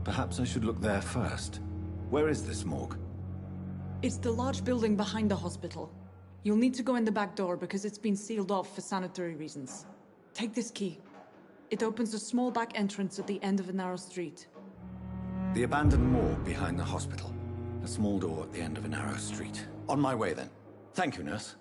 E: Perhaps I should look there first. Where is this morgue?
O: It's the large building behind the hospital. You'll need to go in the back door because it's been sealed off for sanitary reasons. Take this key. It opens a small back entrance at the end of a narrow street.
E: The abandoned morgue behind the hospital. A small door at the end of a narrow street. On my way then. Thank you, nurse.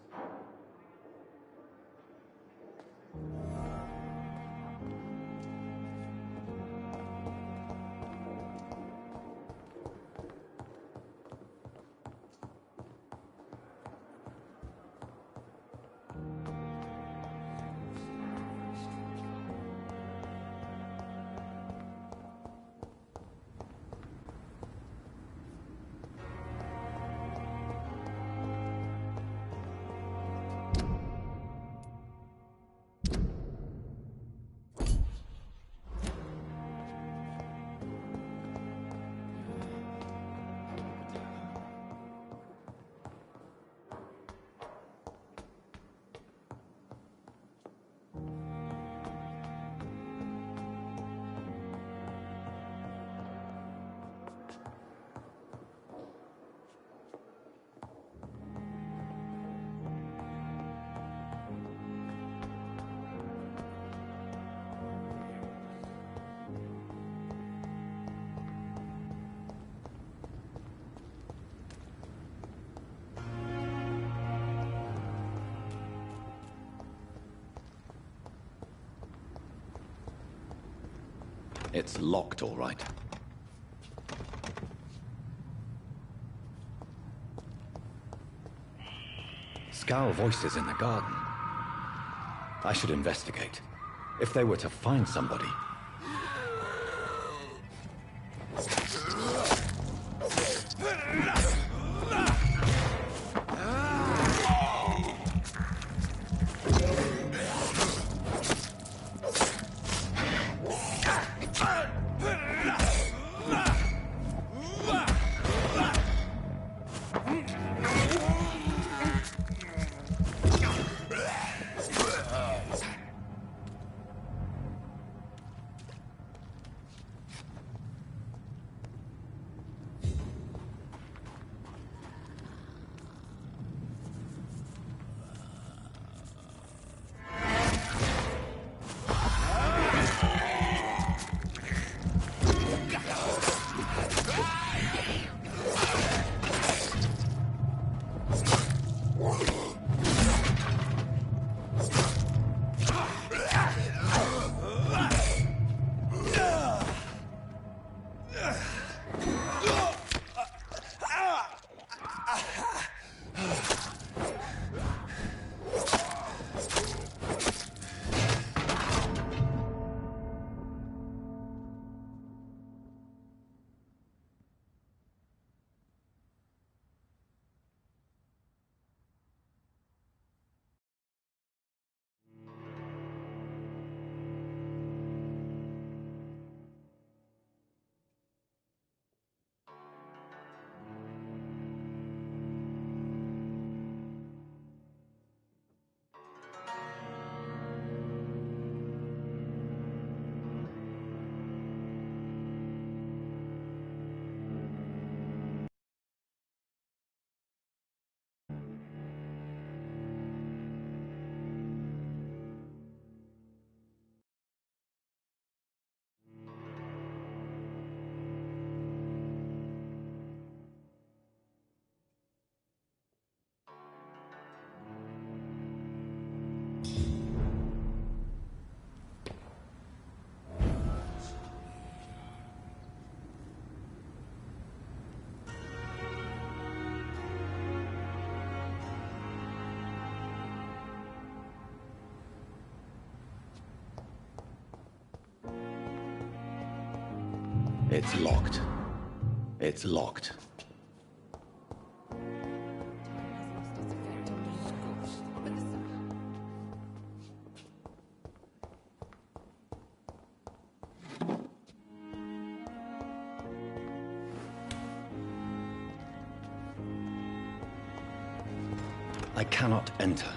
E: It's locked, all right. Scowl voices in the garden. I should investigate. If they were to find somebody...
N: It's locked. It's locked. I cannot enter.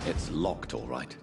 N: It's locked, all right.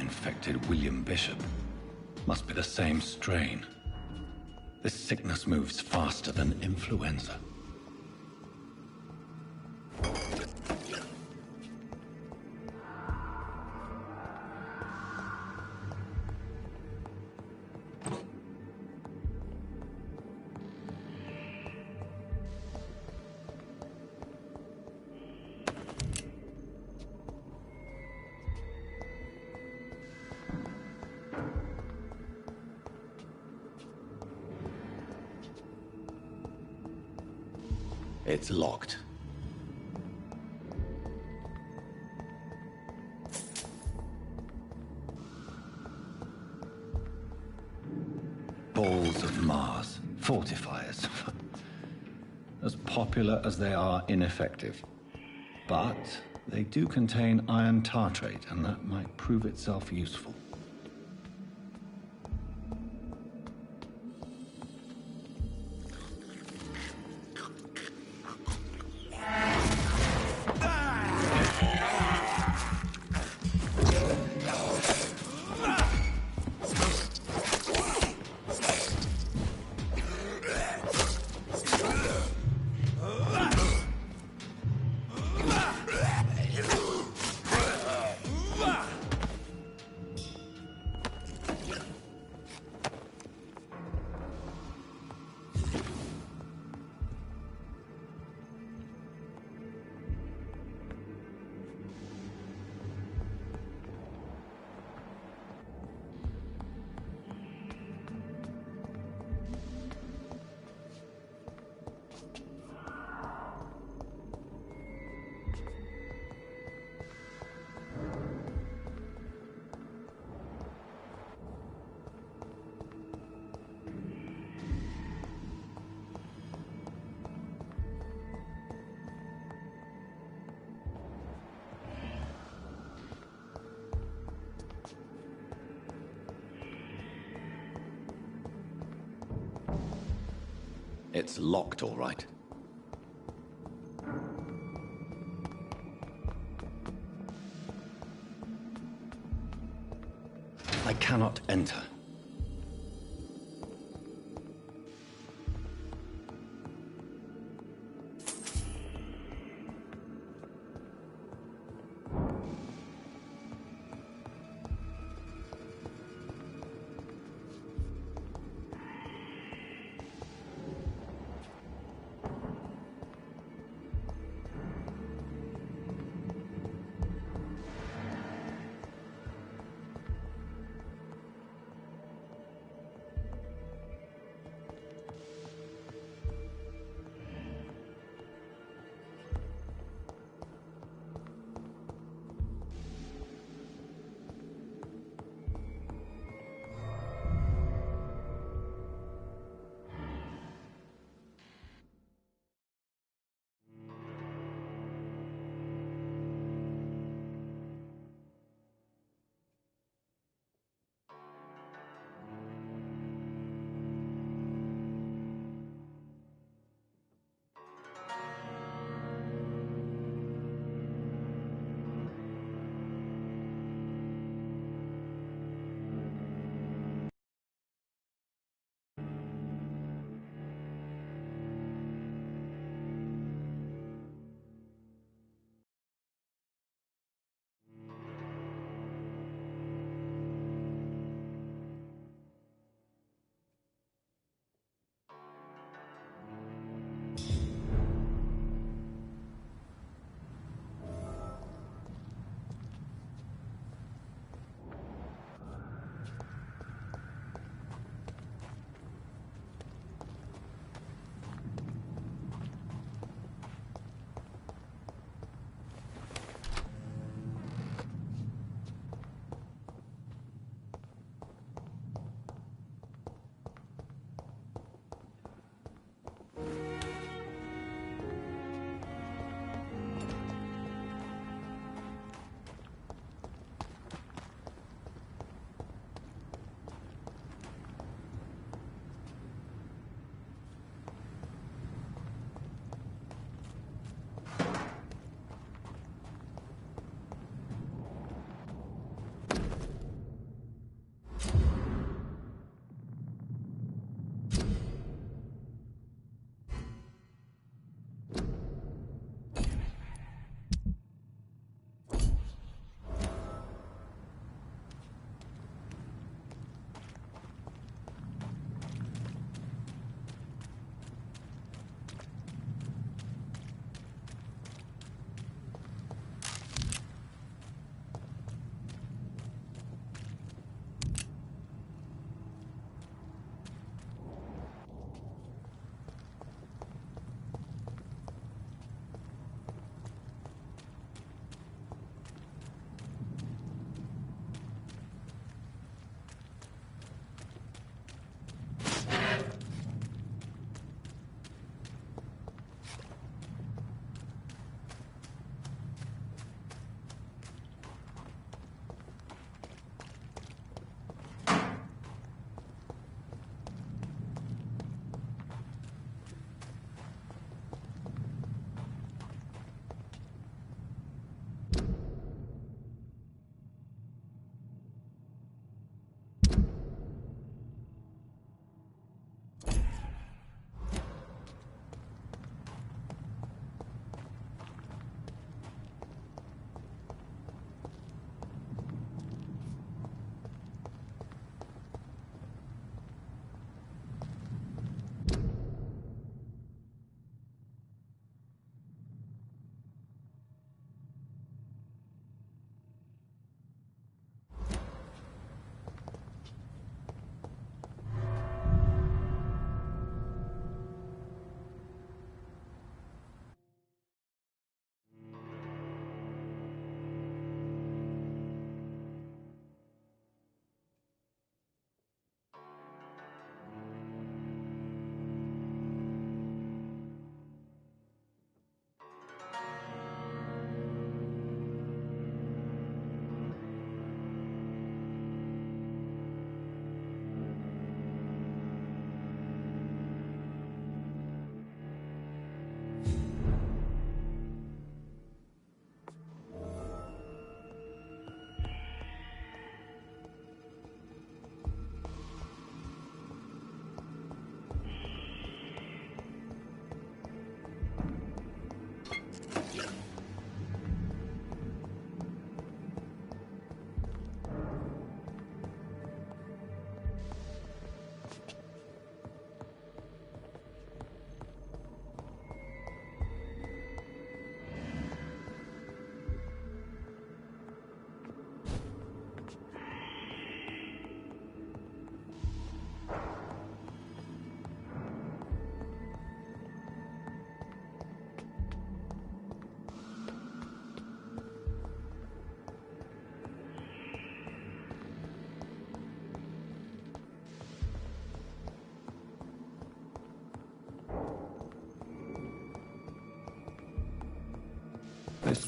E: infected William Bishop. Must be the same strain. This sickness moves faster than influenza. It's locked. Balls of Mars. Fortifiers. As popular as they are ineffective. But they do contain iron tartrate, and that might prove itself useful. It's locked, all right. I cannot enter.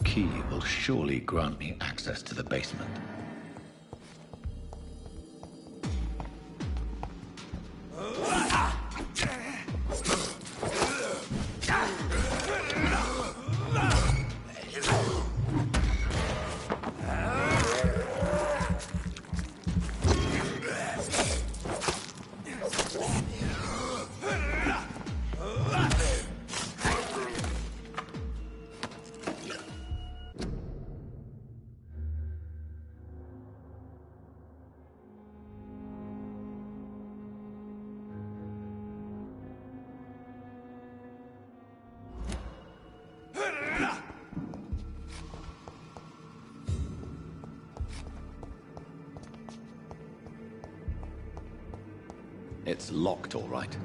E: key will surely grant me access to the basement.
N: It's locked, all right.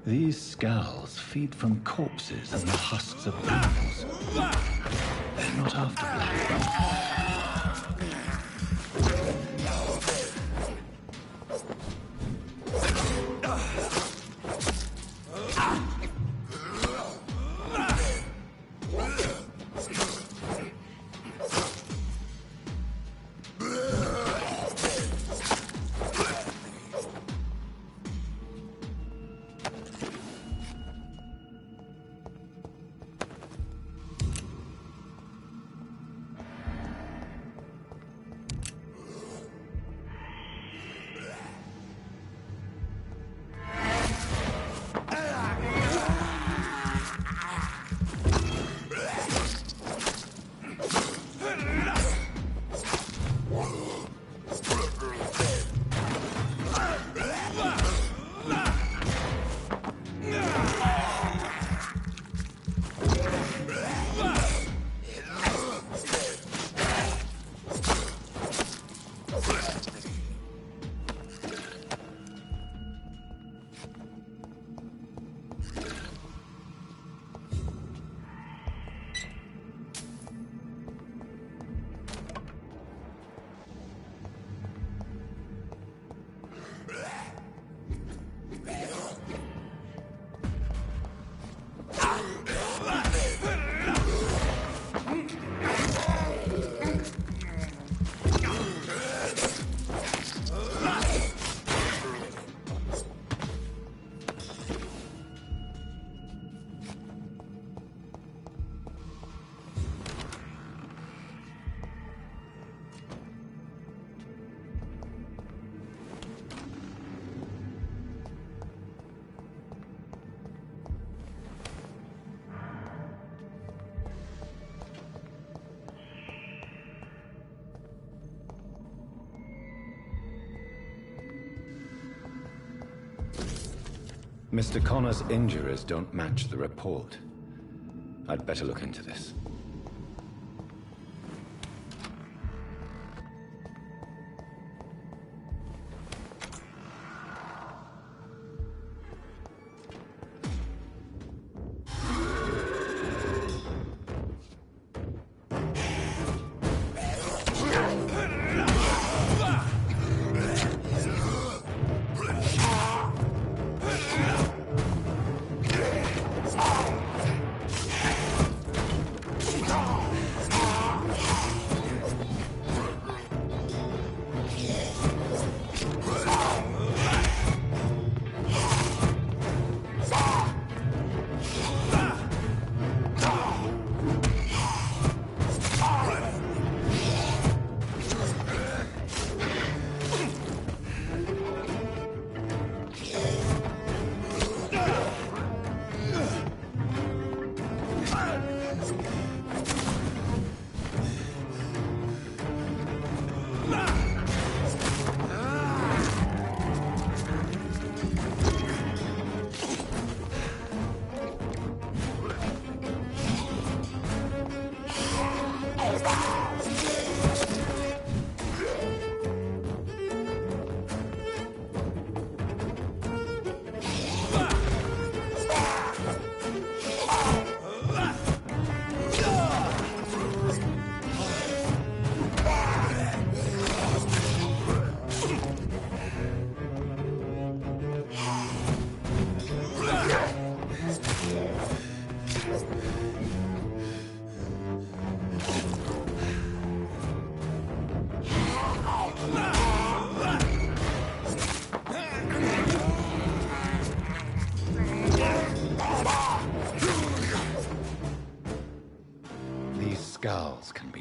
E: These scowls feed from corpses and the husks of animals. They're not after blood. Mr. Connor's injuries don't match the report. I'd better look into this.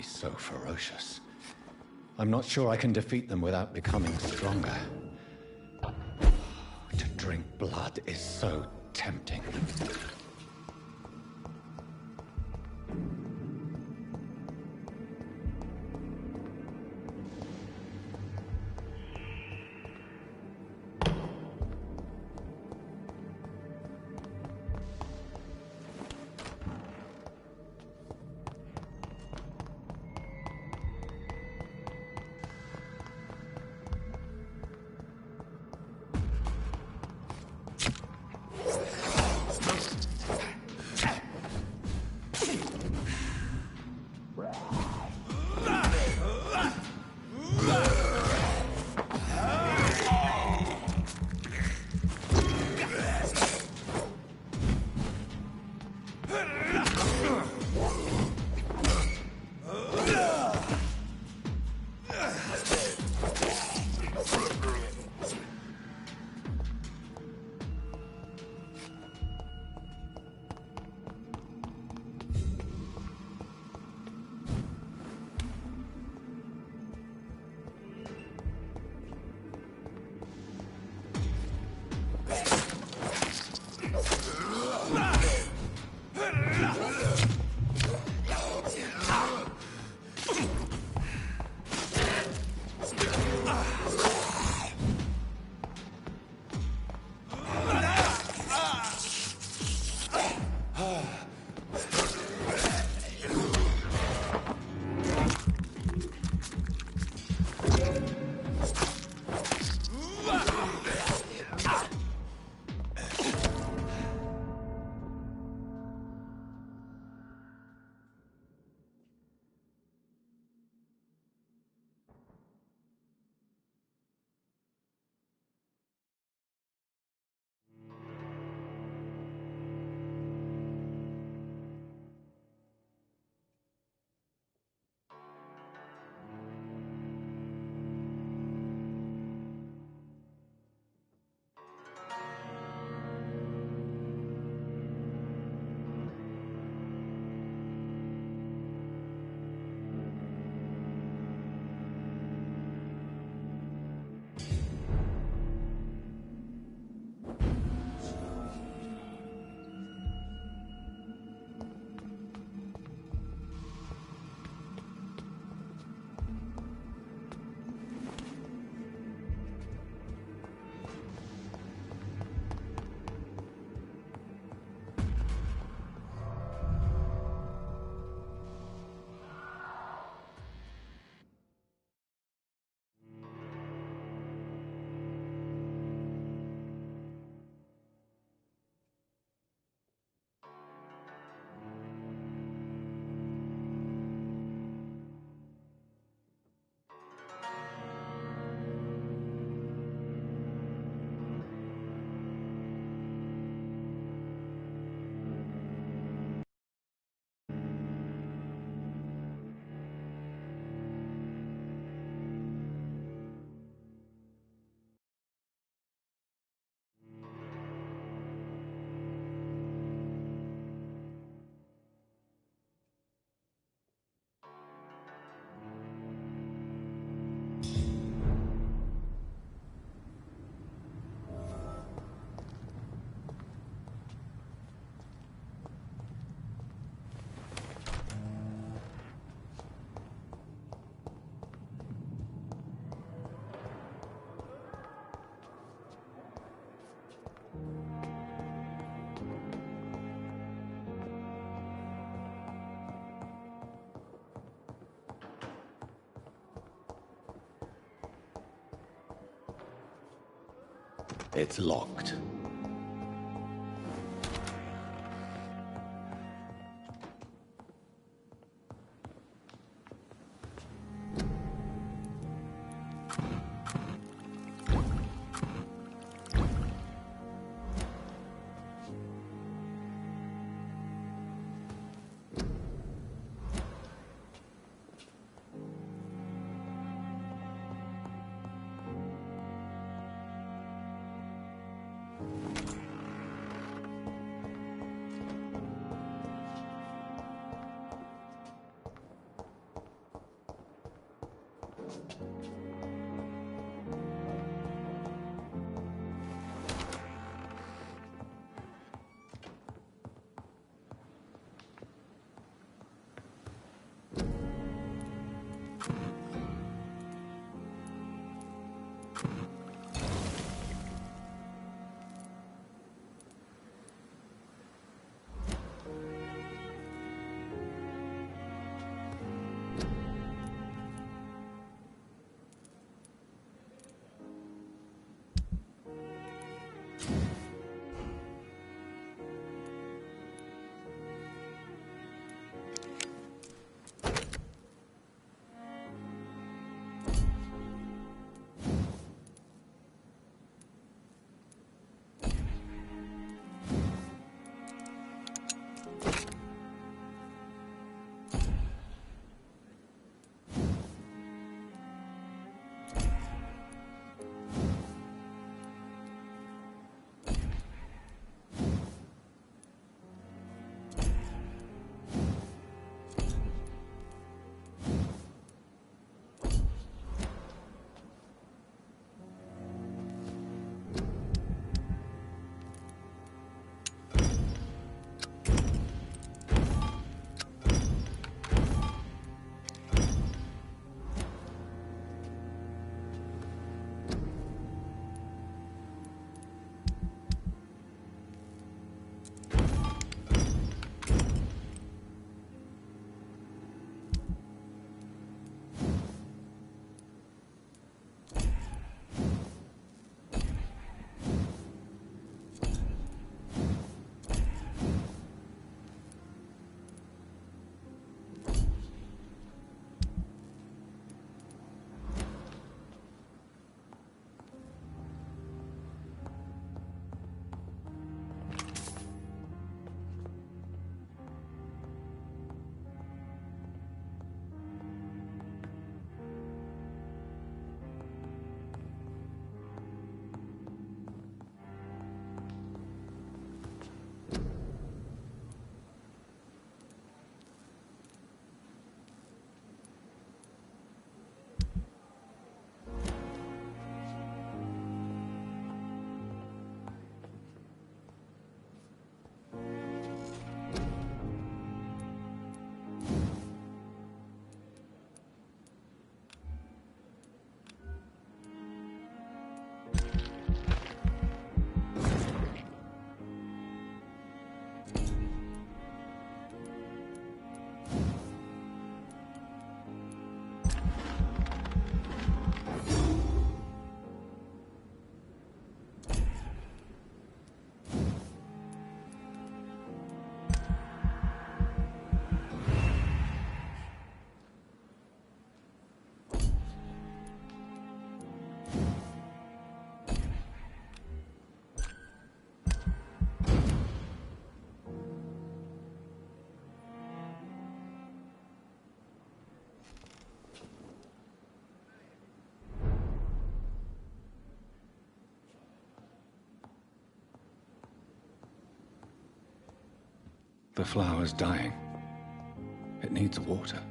E: so ferocious. I'm not sure I can defeat them without becoming stronger. To drink blood is so tempting. It's locked. The flower's dying. It needs water.